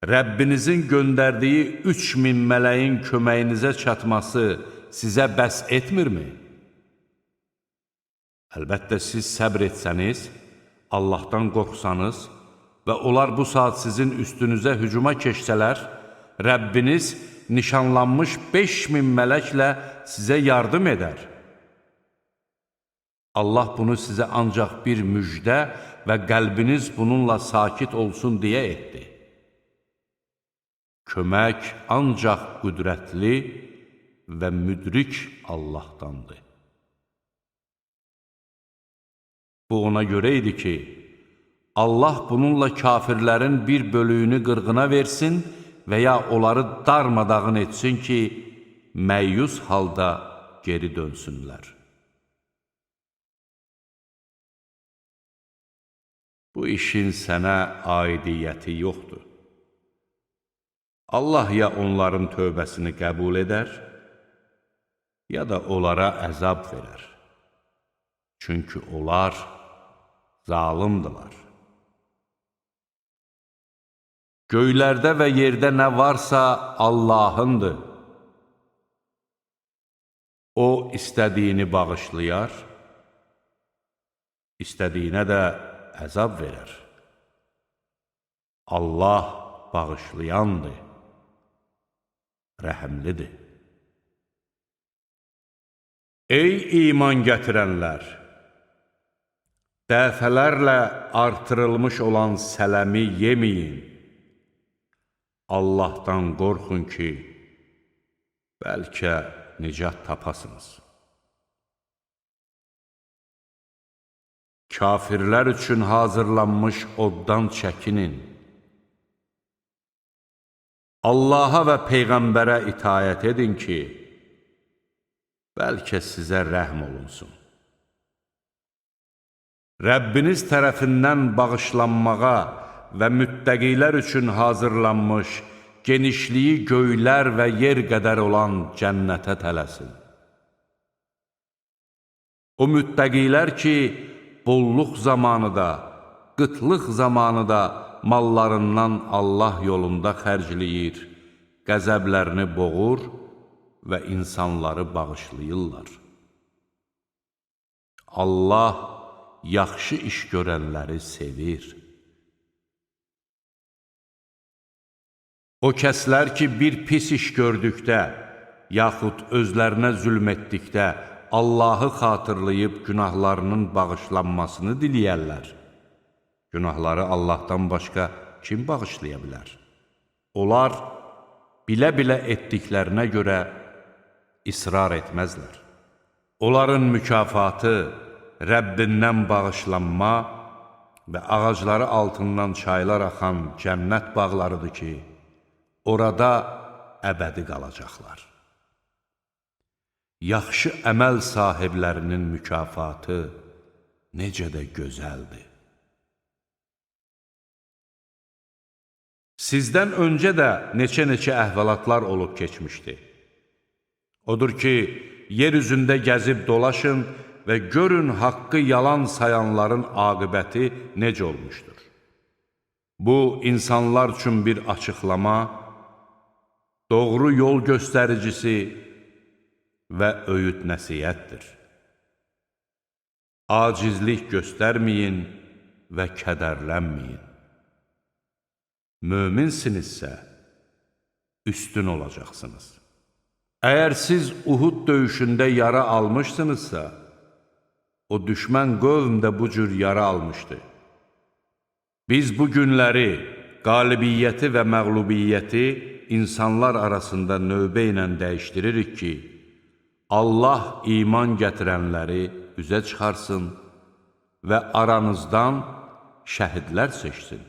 Rəbbinizin göndərdiyi 3000 mələyin köməyinizə çatması sizə bəs etmirmi? Əlbəttə, siz səbr etsəniz, Allahdan qorxsanız və onlar bu saat sizin üstünüzə hücuma keçsələr, Rəbbiniz nişanlanmış 5000 mələklə sizə yardım edər. Allah bunu sizə ancaq bir müjdə və qəlbiniz bununla sakit olsun deyə etdi. Kömək ancaq qüdrətli və müdrik Allahdandır. Bu ona görə idi ki, Allah bununla kafirlərin bir bölüyünü qırğına versin və ya onları darmadağın etsin ki, məyyus halda geri dönsünlər. Bu işin sənə aidiyyəti yoxdur. Allah ya onların tövbəsini qəbul edər, ya da onlara əzab verər. Çünki onlar zalimdilər. Göylərdə və yerdə nə varsa Allahındır. O, istədiyini bağışlayar, istədiyinə də əzab verər. Allah bağışlayandır, rəhəmlidir. Ey iman gətirənlər! Dəfələrlə artırılmış olan sələmi yeməyin. Allahdan qorxun ki, bəlkə nicat tapasınız. Kafirlər üçün hazırlanmış oddan çəkinin. Allaha və Peyğəmbərə itayət edin ki, bəlkə sizə rəhm olunsun. Rəbbiniz tərəfindən bağışlanmağa və müttəqilər üçün hazırlanmış genişliyi göylər və yer qədər olan cənnətə tələsin. O müttəqilər ki, bolluq zamanı da, qıtlıq zamanı da mallarından Allah yolunda xərcləyir, qəzəblərini boğur və insanları bağışlayırlar. Allah yaxşı iş görənləri sevir. O kəslər ki, bir pis iş gördükdə, yaxud özlərinə zülm etdikdə, Allahı xatırlayıb günahlarının bağışlanmasını diləyərlər. Günahları Allahdan başqa kim bağışlaya bilər? Onlar bilə-bilə etdiklərinə görə israr etməzlər. Onların mükafatı Rəbbindən bağışlanma və ağacları altından çaylar axan cənnət bağlarıdır ki, orada əbədi qalacaqlar. Yaxşı əməl sahiblərinin mükafatı necə də gözəldir. Sizdən öncə də neçə-neçə əhvalatlar olub keçmişdi. Odur ki, yer üzündə gəzib dolaşın və görün haqqı yalan sayanların aqibəti necə olmuşdur. Bu, insanlar üçün bir açıqlama, doğru yol göstəricisi və öyüd nəsihətdir. Acizlik göstərməyin və kədərlənməyin. Möminsinizsə, üstün olacaqsınız. Əgər siz Uhud döyüşündə yara almışsınızsa, o düşmən qövm də bu cür yara almışdı. Biz bu günləri, qalibiyyəti və məğlubiyyəti insanlar arasında növbə ilə dəyişdiririk ki, Allah iman gətirənləri üzə çıxarsın və aranızdan şəhidlər seçsin.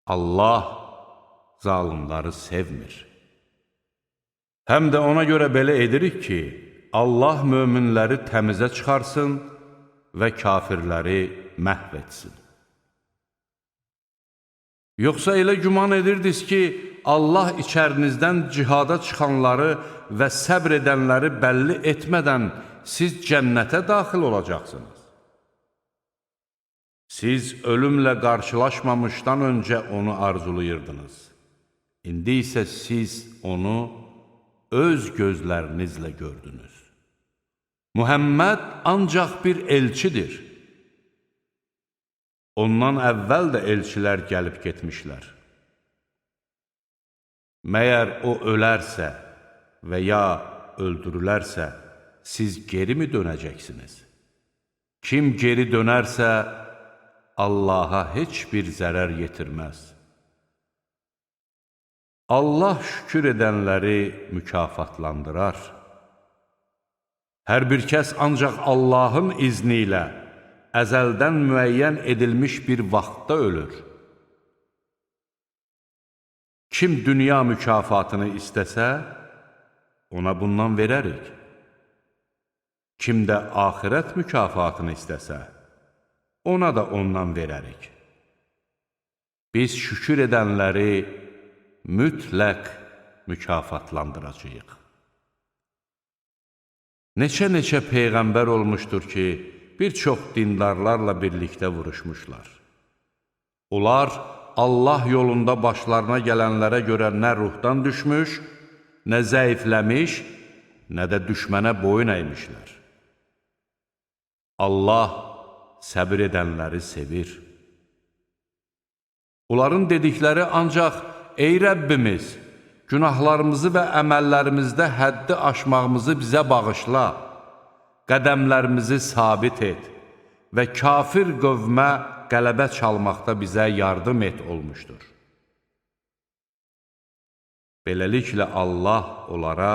Allah zalimları sevmir. Həm də ona görə belə edirik ki, Allah möminləri təmizə çıxarsın və kafirləri məhv etsin. Yoxsa elə güman edirdiniz ki, Allah içərinizdən cihada çıxanları və səbr edənləri bəlli etmədən siz cənnətə daxil olacaqsınız. Siz ölümlə qarşılaşmamışdan öncə onu arzulayırdınız. İndi isə siz onu öz gözlərinizlə gördünüz. Muhammed ancaq bir elçidir. Ondan əvvəl də elçilər gəlib getmişlər. Məyər o ölərsə və ya öldürülərsə, siz geri mi dönəcəksiniz? Kim geri dönərsə, Allaha heç bir zərər yetirməz. Allah şükür edənləri mükafatlandırar. Hər bir kəs ancaq Allahın izni ilə əzəldən müəyyən edilmiş bir vaxtda ölür. Kim dünya mükafatını istəsə, ona bundan verərik. Kim də axirət mükafatını istəsə, ona da ondan verərik. Biz şükür edənləri mütləq mükafatlandıracağıq. Neçə-neçə peyğəmbər olmuşdur ki, bir çox dindarlarla birlikdə vuruşmuşlar. Onlar Allah yolunda başlarına gələnlərə görə nə ruhdan düşmüş, nə zəifləmiş, nə də düşmənə boyun əymişlər. Allah səbir edənləri sevir. Onların dedikləri ancaq, ey Rəbbimiz, günahlarımızı və əməllərimizdə həddi aşmağımızı bizə bağışla, qədəmlərimizi sabit et və kafir qövmə qələbə çalmaqda bizə yardım et olmuşdur. Beləliklə Allah onlara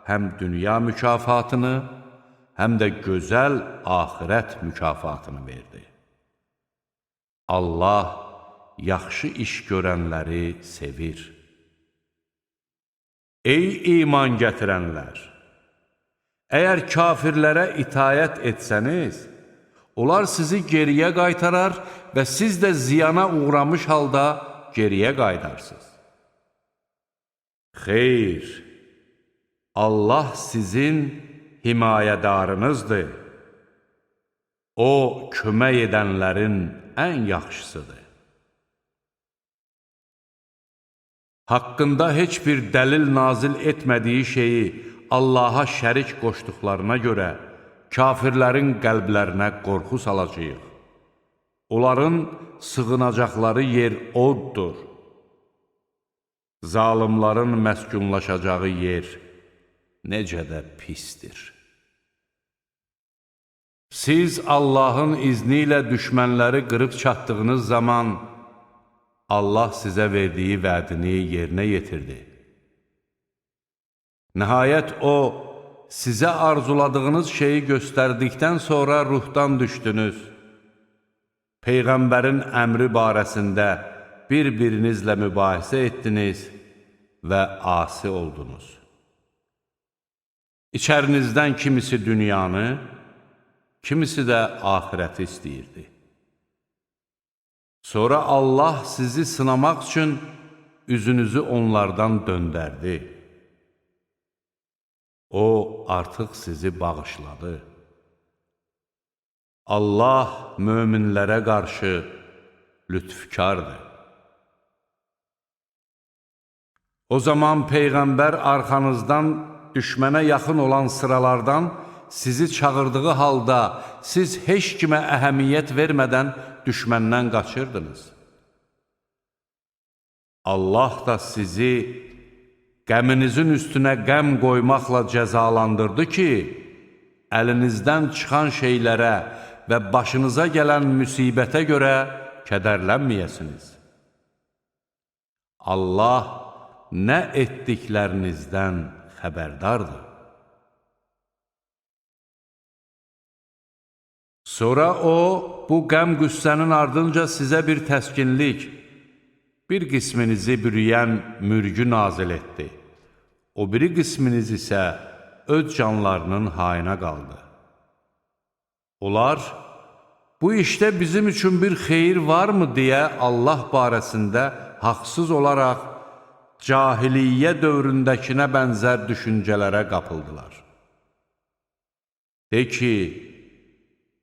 həm dünya mükafatını, həm də gözəl axirət mükafatını verdi. Allah yaxşı iş görənləri sevir. Ey iman gətirənlər! Əgər kafirlərə itayət etsəniz, onlar sizi geriyə qaytarar və siz də ziyana uğramış halda geriyə qaydarsınız. Xeyr, Allah sizin himayədarınızdır. O, kömək edənlərin ən yaxşısıdır. Haqqında heç bir dəlil nazil etmədiyi şeyi Allaha şərik qoşduqlarına görə kafirlərin qəlblərinə qorxu salacağıq. Onların sığınacaqları yer oddur. Zalimların məskunlaşacağı yer necə də pisdir. Siz Allahın izni ilə düşmənləri qırıb çatdığınız zaman Allah sizə verdiyi vədini yerinə yetirdi. Nəhayət O, sizə arzuladığınız şeyi göstərdikdən sonra ruhdan düşdünüz. Peyğəmbərin əmri barəsində bir-birinizlə mübahisə etdiniz və asi oldunuz. İçərinizdən kimisi dünyanı, kimisi də axirəti istəyirdi. Sonra Allah sizi sınamaq üçün üzünüzü onlardan döndərdi. O, artıq sizi bağışladı. Allah möminlərə qarşı lütfkardır. O zaman Peyğəmbər arxanızdan düşmənə yaxın olan sıralardan sizi çağırdığı halda siz heç kimə əhəmiyyət vermədən düşməndən qaçırdınız. Allah da sizi qəminizin üstünə qəm qoymaqla cəzalandırdı ki, əlinizdən çıxan şeylərə və başınıza gələn müsibətə görə kədərlənməyəsiniz. Allah nə etdiklərinizdən xəbərdardır. Sonra O, bu qəm-qüssənin ardınca sizə bir təskinlik, bir qisminizi bürüyən mürgü nazil etdi. O biri qisminiz isə öz canlarının hayına qaldı. Onlar, bu işdə bizim üçün bir xeyir varmı deyə Allah barəsində haqsız olaraq cahiliyyə dövründəkinə bənzər düşüncələrə qapıldılar. De ki,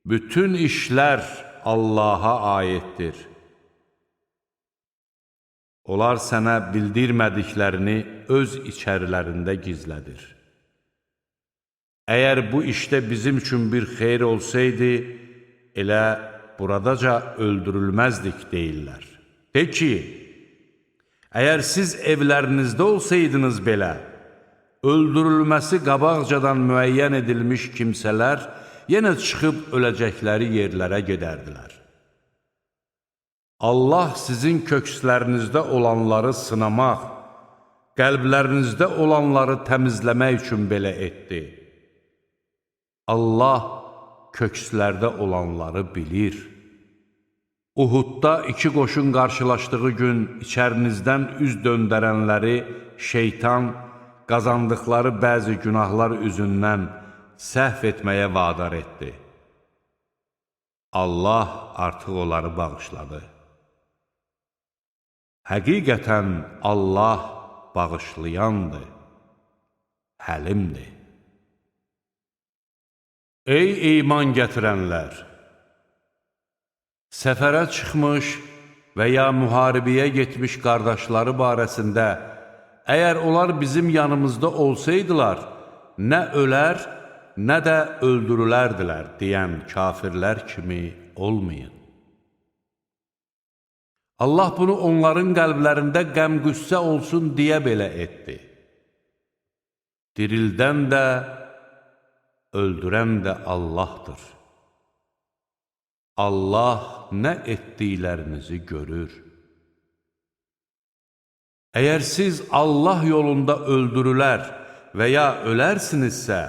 bütün işlər Allaha aiddir. Onlar sənə bildirmədiklərini öz içərilərində gizlədir. Əgər bu işdə bizim üçün bir xeyir olsaydı, elə buradaca öldürülməzdik deyirlər. De ki, Əgər siz evlərinizdə olsaydınız belə, öldürülməsi qabaqcadan müəyyən edilmiş kimsələr yenə çıxıb öləcəkləri yerlərə gedərdilər. Allah sizin kökslərinizdə olanları sınamaq, qəlblərinizdə olanları təmizləmək üçün belə etdi. Allah kökslərdə olanları bilir. Uhudda iki qoşun qarşılaşdığı gün içərinizdən üz döndərənləri şeytan qazandıqları bəzi günahlar üzündən səhv etməyə vadar etdi. Allah artıq onları bağışladı. Həqiqətən Allah bağışlayandır, həlimdir. Ey iman gətirənlər! Səfərə çıxmış və ya müharibəyə getmiş qardaşları barəsində, əgər onlar bizim yanımızda olsaydılar, nə ölər, nə də öldürülərdilər deyən kafirlər kimi olmayın. Allah bunu onların qəlblərində qəm-qüssə olsun deyə belə etdi. Dirildən də, öldürən də Allahdır. Allah nə etdiklərinizi görür. Əgər siz Allah yolunda öldürülər və ya ölərsinizsə,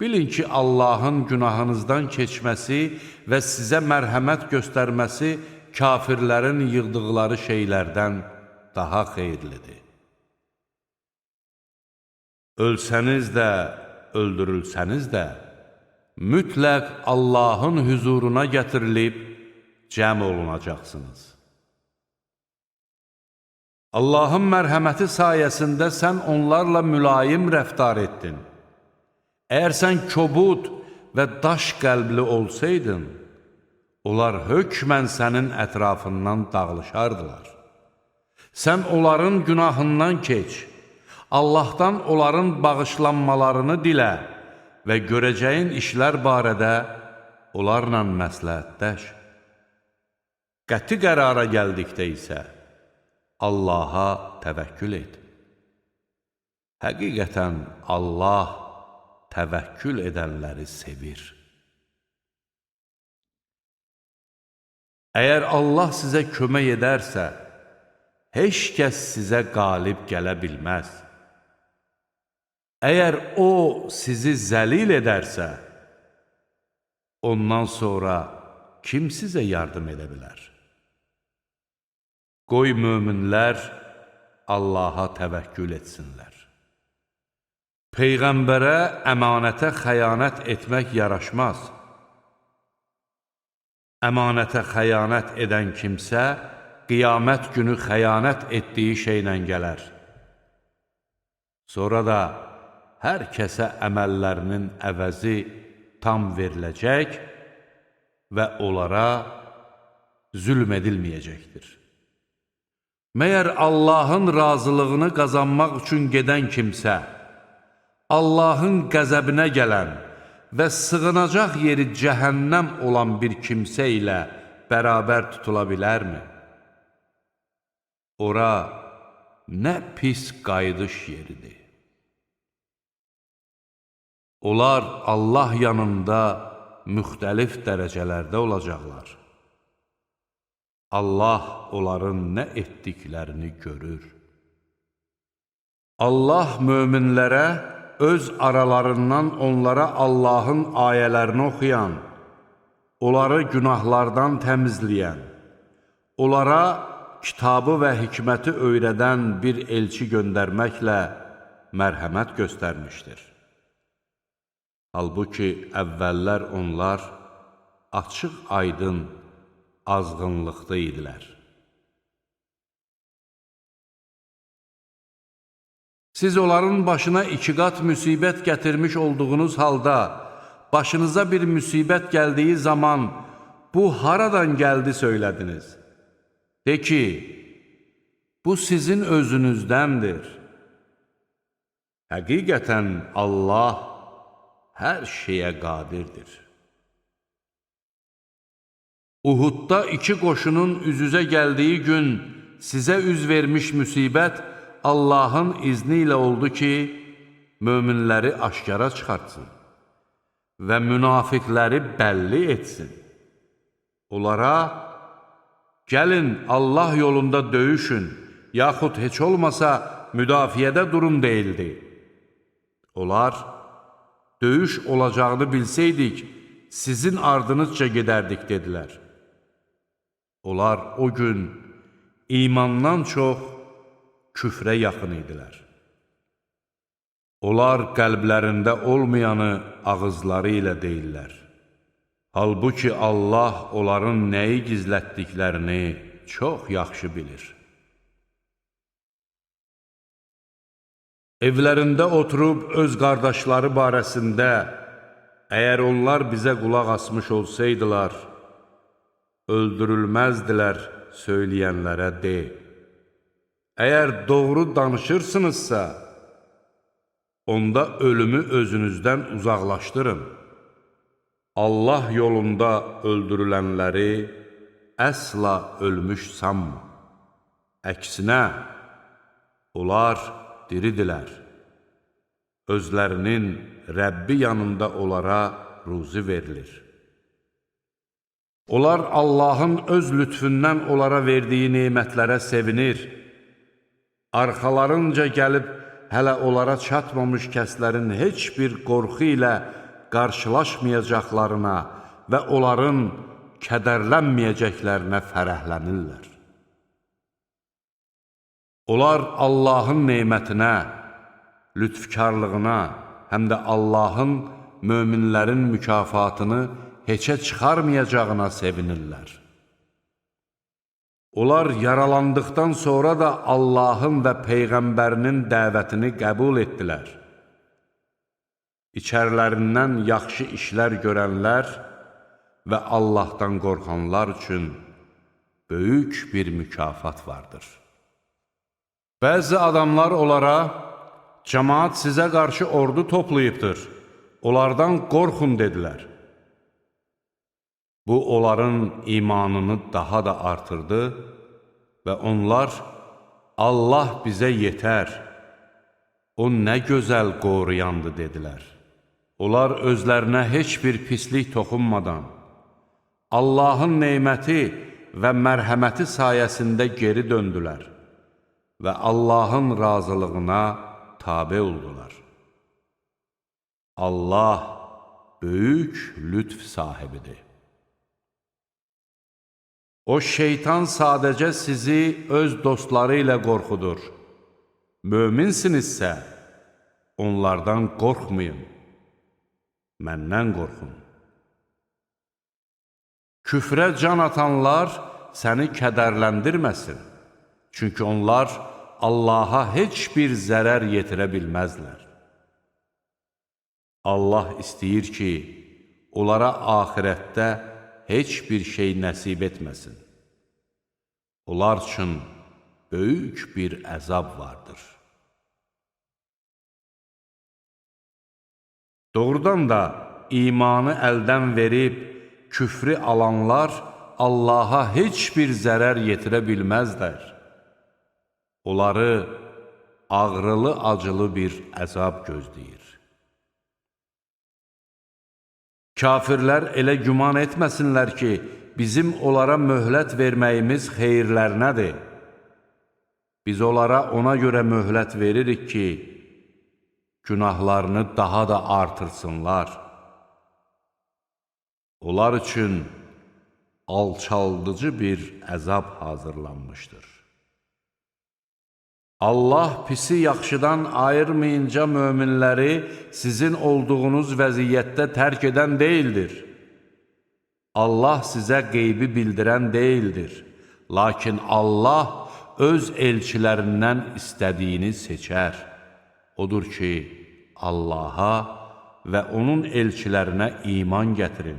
bilin ki, Allahın günahınızdan keçməsi və sizə mərhəmət göstərməsi kafirlərin yığdıqları şeylərdən daha xeyirlidir. Ölsəniz də, öldürülsəniz də, mütləq Allahın hüzuruna gətirilib cəm olunacaqsınız. Allahın mərhəməti sayəsində sən onlarla mülayim rəftar etdin. Əgər sən kobud və daş qəlbli olsaydın, onlar hökmən sənin ətrafından dağılışardılar. Sən onların günahından keç, Allahdan onların bağışlanmalarını dilə və görəcəyin işlər barədə onlarla məsləhətləş. Qəti qərara gəldikdə isə Allaha təvəkkül et. Həqiqətən Allah təvəkkül edənləri sevir. Əgər Allah sizə kömək edərsə, heç kəs sizə qalib gələ bilməz. Əgər O sizi zəlil edərsə, ondan sonra kim sizə yardım edə bilər? Qoy möminlər Allaha təvəkkül etsinlər. Peyğəmbərə əmanətə xəyanət etmək yaraşmaz. Əmanətə xəyanət edən kimsə, qiyamət günü xəyanət etdiyi şeylə gələr. Sonra da hər kəsə əməllərinin əvəzi tam veriləcək və onlara zülm edilməyəcəkdir. Məyər Allahın razılığını qazanmaq üçün gedən kimsə, Allahın qəzəbinə gələn və sığınacaq yeri cəhənnəm olan bir kimsə ilə bərabər tutula bilərmi? Ora nə pis qayıdış yeridir. Onlar Allah yanında müxtəlif dərəcələrdə olacaqlar. Allah onların nə etdiklərini görür. Allah möminlərə öz aralarından onlara Allahın ayələrini oxuyan, onları günahlardan təmizləyən, onlara kitabı və hikməti öyrədən bir elçi göndərməklə mərhəmət göstərmişdir. Halbuki əvvəllər onlar açıq aydın azğınlıqda idilər. Siz onların başına 2 qat müsibət gətirmiş olduğunuz halda, başınıza bir müsibət gəldiyi zaman, bu haradan gəldi söylədiniz? De ki, bu sizin özünüzdəndir. Həqiqətən Allah hər şeyə qadirdir. Uhudda 2 qoşunun üz-üzə gəldiyi gün sizə üz vermiş müsibət Allahın izni ilə oldu ki, möminləri aşkara çıxartsın və münafiqləri bəlli etsin. Onlara, gəlin Allah yolunda döyüşün, yaxud heç olmasa müdafiədə durun deyildi. Onlar, döyüş olacağını bilsəydik, sizin ardınızca gedərdik, dedilər. Onlar o gün imandan çox küfrə yaxın idilər. Onlar qəlblərində olmayanı ağızları ilə deyirlər. Halbuki Allah onların nəyi gizlətdiklərini çox yaxşı bilir. Evlərində oturub öz qardaşları barəsində, əgər onlar bizə qulaq asmış olsaydılar, öldürülməzdilər söyləyənlərə de. Əgər doğru danışırsınızsa, onda ölümü özünüzdən uzaqlaşdırın. Allah yolunda öldürülənləri əsla ölmüş sanma. Əksinə, onlar diridilər. Özlərinin Rəbbi yanında onlara ruzi verilir. Onlar Allahın öz lütfündən onlara verdiyi nemətlərə sevinir. Arxalarınca gəlib hələ onlara çatmamış kəslərin heç bir qorxu ilə qarşılaşmayacaqlarına və onların kədərlənməyəcəklərinə fərəhlənirlər. Onlar Allahın nemətinə, lütfkarlığına, həm də Allahın möminlərin mükafatını heçə çıxarmayacağına sevinirlər. Onlar yaralandıqdan sonra da Allahın və Peyğəmbərinin dəvətini qəbul etdilər. İçərilərindən yaxşı işlər görənlər və Allahdan qorxanlar üçün böyük bir mükafat vardır. Bəzi adamlar onlara, cəmaat sizə qarşı ordu toplayıbdır, onlardan qorxun dedilər. Bu, onların imanını daha da artırdı və onlar, Allah bizə yetər, o nə gözəl qoruyandı, dedilər. Onlar özlərinə heç bir pislik toxunmadan, Allahın neyməti və mərhəməti sayəsində geri döndülər və Allahın razılığına tabe oldular. Allah böyük lütf sahibidir. O şeytan sadəcə sizi öz dostları ilə qorxudur. Möminsinizsə, onlardan qorxmayın, məndən qorxun. Küfrə can atanlar səni kədərləndirməsin, çünki onlar Allaha heç bir zərər yetirə bilməzlər. Allah istəyir ki, onlara axirətdə heç bir şey nəsib etməsin. Onlar üçün böyük bir əzab vardır. Doğrudan da imanı əldən verib, küfrü alanlar Allaha heç bir zərər yetirə bilməzlər. Onları ağrılı-acılı bir əzab gözləyir. Kafirlər elə güman etməsinlər ki, bizim onlara möhlət verməyimiz xeyirlərinədir. Biz onlara ona görə möhlət veririk ki, günahlarını daha da artırsınlar. Onlar üçün alçaldıcı bir əzab hazırlanmışdır. Allah pisi yaxşıdan ayırmayınca möminləri sizin olduğunuz vəziyyətdə tərk edən deyildir. Allah sizə qeybi bildirən deyildir. Lakin Allah öz elçilərindən istədiyini seçər. Odur ki, Allaha və onun elçilərinə iman gətirin.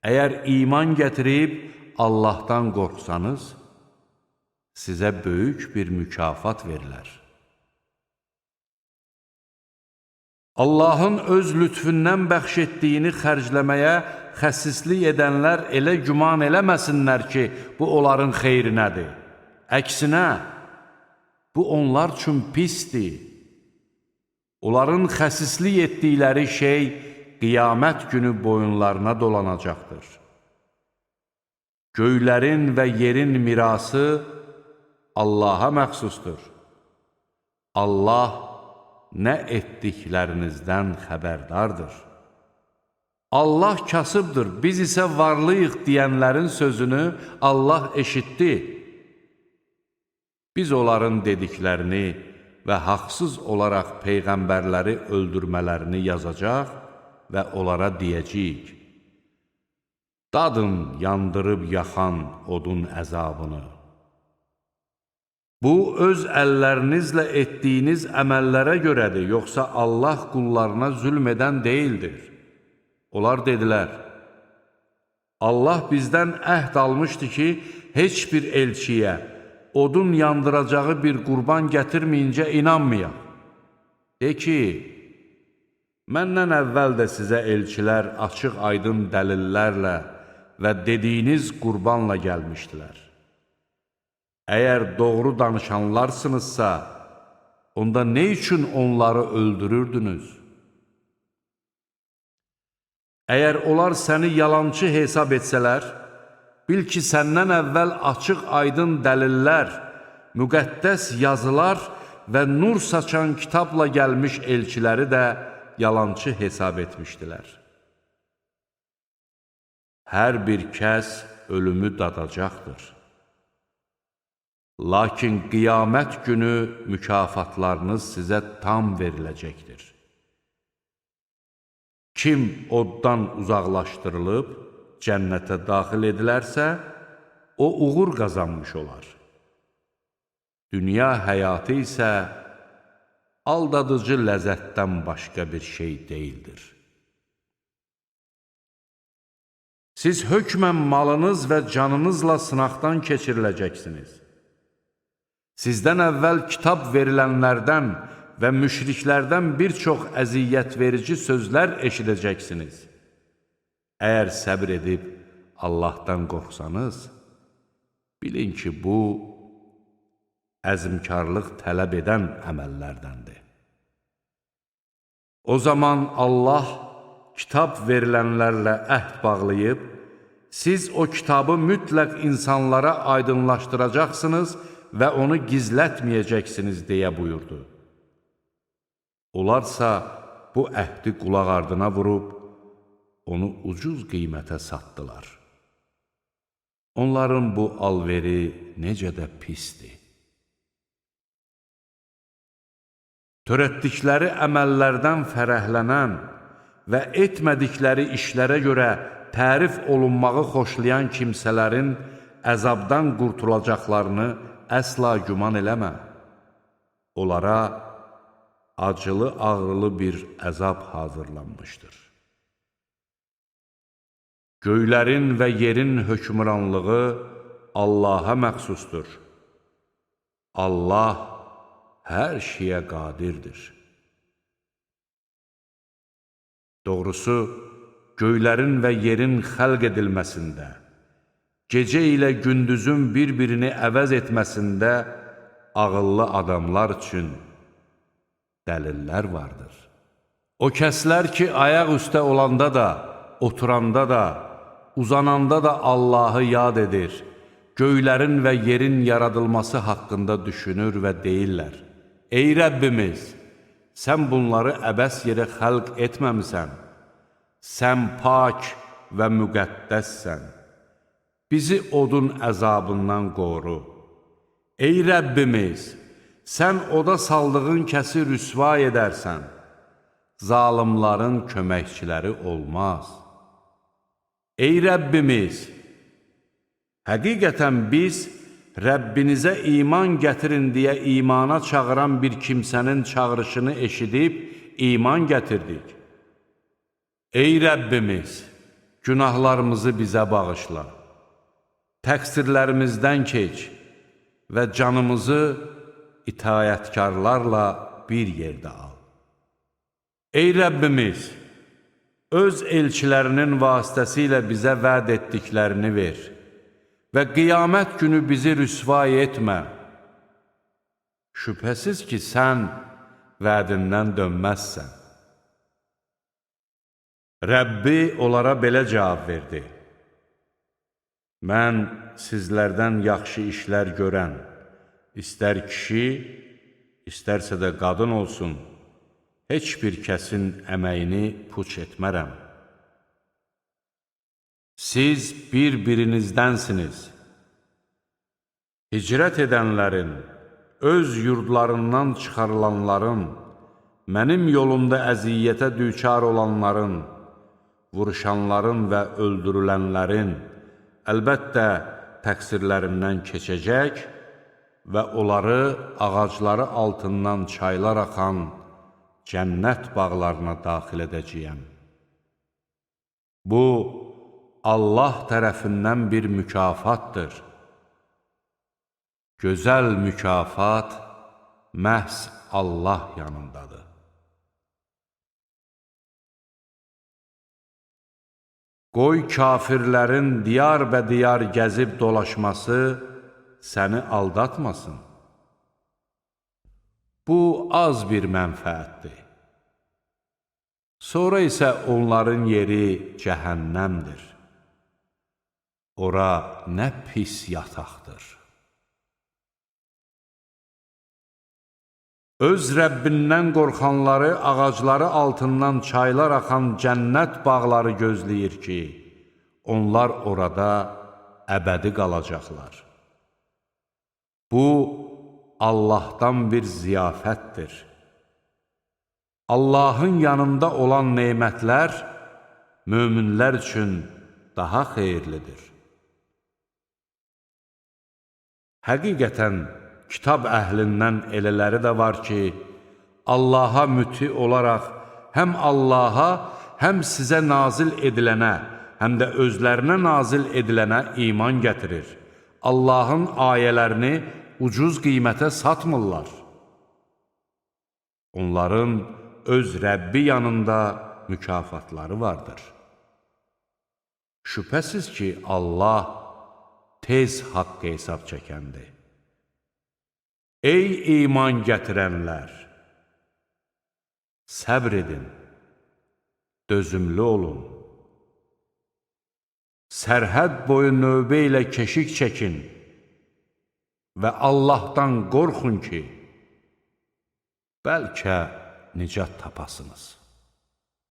Əgər iman gətirib Allahdan qorxsanız, sizə böyük bir mükafat verilər. Allahın öz lütfündən bəxş etdiyini xərcləməyə xəsislik edənlər elə güman eləməsinlər ki, bu onların xeyrinədir. Əksinə, bu onlar üçün pisdir. Onların xəsislik etdikləri şey qiyamət günü boyunlarına dolanacaqdır. Göylərin və yerin mirası Allaha məxsusdur. Allah nə etdiklərinizdən xəbərdardır. Allah kasıbdır, biz isə varlıyıq deyənlərin sözünü Allah eşitdi. Biz onların dediklərini və haqsız olaraq peyğəmbərləri öldürmələrini yazacaq və onlara deyəcəyik: dadın yandırıb yaxan odun əzabını. Bu, öz əllərinizlə etdiyiniz əməllərə görədir, yoxsa Allah qullarına zülm edən deyildir. Onlar dedilər: Allah bizdən əhd almışdı ki, heç bir elçiyə odun yandıracağı bir qurban gətirməyincə inanmayaq. De ki, məndən əvvəl də sizə elçilər açıq aydın dəlillərlə və dediyiniz qurbanla gəlmişdilər. Əgər doğru danışanlarsınızsa, onda nə üçün onları öldürürdünüz? Əgər onlar səni yalançı hesab etsələr, bil ki, səndən əvvəl açıq aydın dəlillər, müqəddəs yazılar və nur saçan kitabla gəlmiş elçiləri də yalançı hesab etmişdilər. Hər bir kəs ölümü dadacaqdır. Lakin qiyamət günü mükafatlarınız sizə tam veriləcəkdir. Kim oddan uzaqlaşdırılıb, cənnətə daxil edilərsə, o uğur qazanmış olar. Dünya həyatı isə aldadıcı ləzzətdən başqa bir şey deyildir. Siz hökmən malınız və canınızla sınaqdan keçiriləcəksiniz. Sizdən əvvəl kitab verilənlərdən və müşriklərdən bir çox əziyyət verici sözlər eşidəcəksiniz. Əgər səbr edib Allahdan qorxsanız, bilin ki, bu əzmkarlıq tələb edən əməllərdəndir. O zaman Allah kitab verilənlərlə əhd bağlayıb, siz o kitabı mütləq insanlara aydınlaşdıracaqsınız və onu gizlətməyəcəksiniz deyə buyurdu. Onlarsa bu əhdi qulaq ardına vurub, onu ucuz qiymətə satdılar. Onların bu alveri necə də pisdir. Törətdikləri əməllərdən fərəhlənən və etmədikləri işlərə görə tərif olunmağı xoşlayan kimsələrin əzabdan qurtulacaqlarını əsla güman eləmə. Onlara acılı-ağrılı bir əzab hazırlanmışdır. Göylərin və yerin hökmranlığı Allaha məxsusdur. Allah hər şeyə qadirdir. Doğrusu, göylərin və yerin xəlq edilməsində, gecə ilə gündüzün bir-birini əvəz etməsində ağıllı adamlar üçün dəlillər vardır. O kəslər ki, ayaq üstə olanda da, oturanda da, uzananda da Allahı yad edir, göylərin və yerin yaradılması haqqında düşünür və deyirlər: Ey Rəbbimiz, sən bunları əbəs yerə xəlq etməmisən, sən pak və müqəddəssən, bizi odun əzabından qoru. Ey Rəbbimiz, sən oda saldığın kəsi rüsva edərsən, zalimların köməkçiləri olmaz. Ey Rəbbimiz, həqiqətən biz Rəbbinizə iman gətirin deyə imana çağıran bir kimsənin çağırışını eşidib iman gətirdik. Ey Rəbbimiz, günahlarımızı bizə bağışla, təqsirlərimizdən keç və canımızı itayətkarlarla bir yerdə al. Ey Rəbbimiz, öz elçilərinin vasitəsilə bizə vəd etdiklərini ver. və qiyamət günü bizi rüsvay etmə. Şübhəsiz ki, sən vədindən dönməzsən. Rəbbi onlara belə cavab verdi: Mən sizlərdən yaxşı işlər görən, istər kişi, istərsə də qadın olsun, heç bir kəsin əməyini puç etmərəm. Siz bir-birinizdənsiniz. Hicrət edənlərin, öz yurdlarından çıxarılanların, mənim yolumda əziyyətə düçar olanların, vuruşanların və öldürülənlərin, əlbəttə təqsirlərindən keçəcək və onları ağacları altından çaylar axan cənnət bağlarına daxil edəcəyəm. Bu, Allah tərəfindən bir mükafatdır. Gözəl mükafat məhz Allah yanındadır. Qoy kafirlərin diyar gəzib dolaşması səni aldatmasın. Bu, az bir mənfəətdir. Sonra isə onların yeri cəhənnəmdir. Ora nə pis yataqdır. Öz Rəbbindən qorxanları ağacları altından çaylar axan cənnət bağları gözləyir ki, onlar orada əbədi qalacaqlar. Bu, Allahdan bir ziyafətdir. Allahın yanında olan nemətlər möminlər üçün daha xeyirlidir. Həqiqətən, kitab əhlindən elələri də var ki, Allaha müti olaraq həm Allaha, həm sizə nazil edilənə, həm də özlərinə nazil edilənə iman gətirir. Allahın ayələrini ucuz qiymətə satmırlar. Onların öz Rəbbi yanında mükafatları vardır. Şübhəsiz ki, Allah tez haqq hesab çəkəndir. Ey iman gətirənlər! Səbr edin, dözümlü olun. Sərhəd boyu növbə ilə keşik çəkin və Allahdan qorxun ki, bəlkə nicat tapasınız.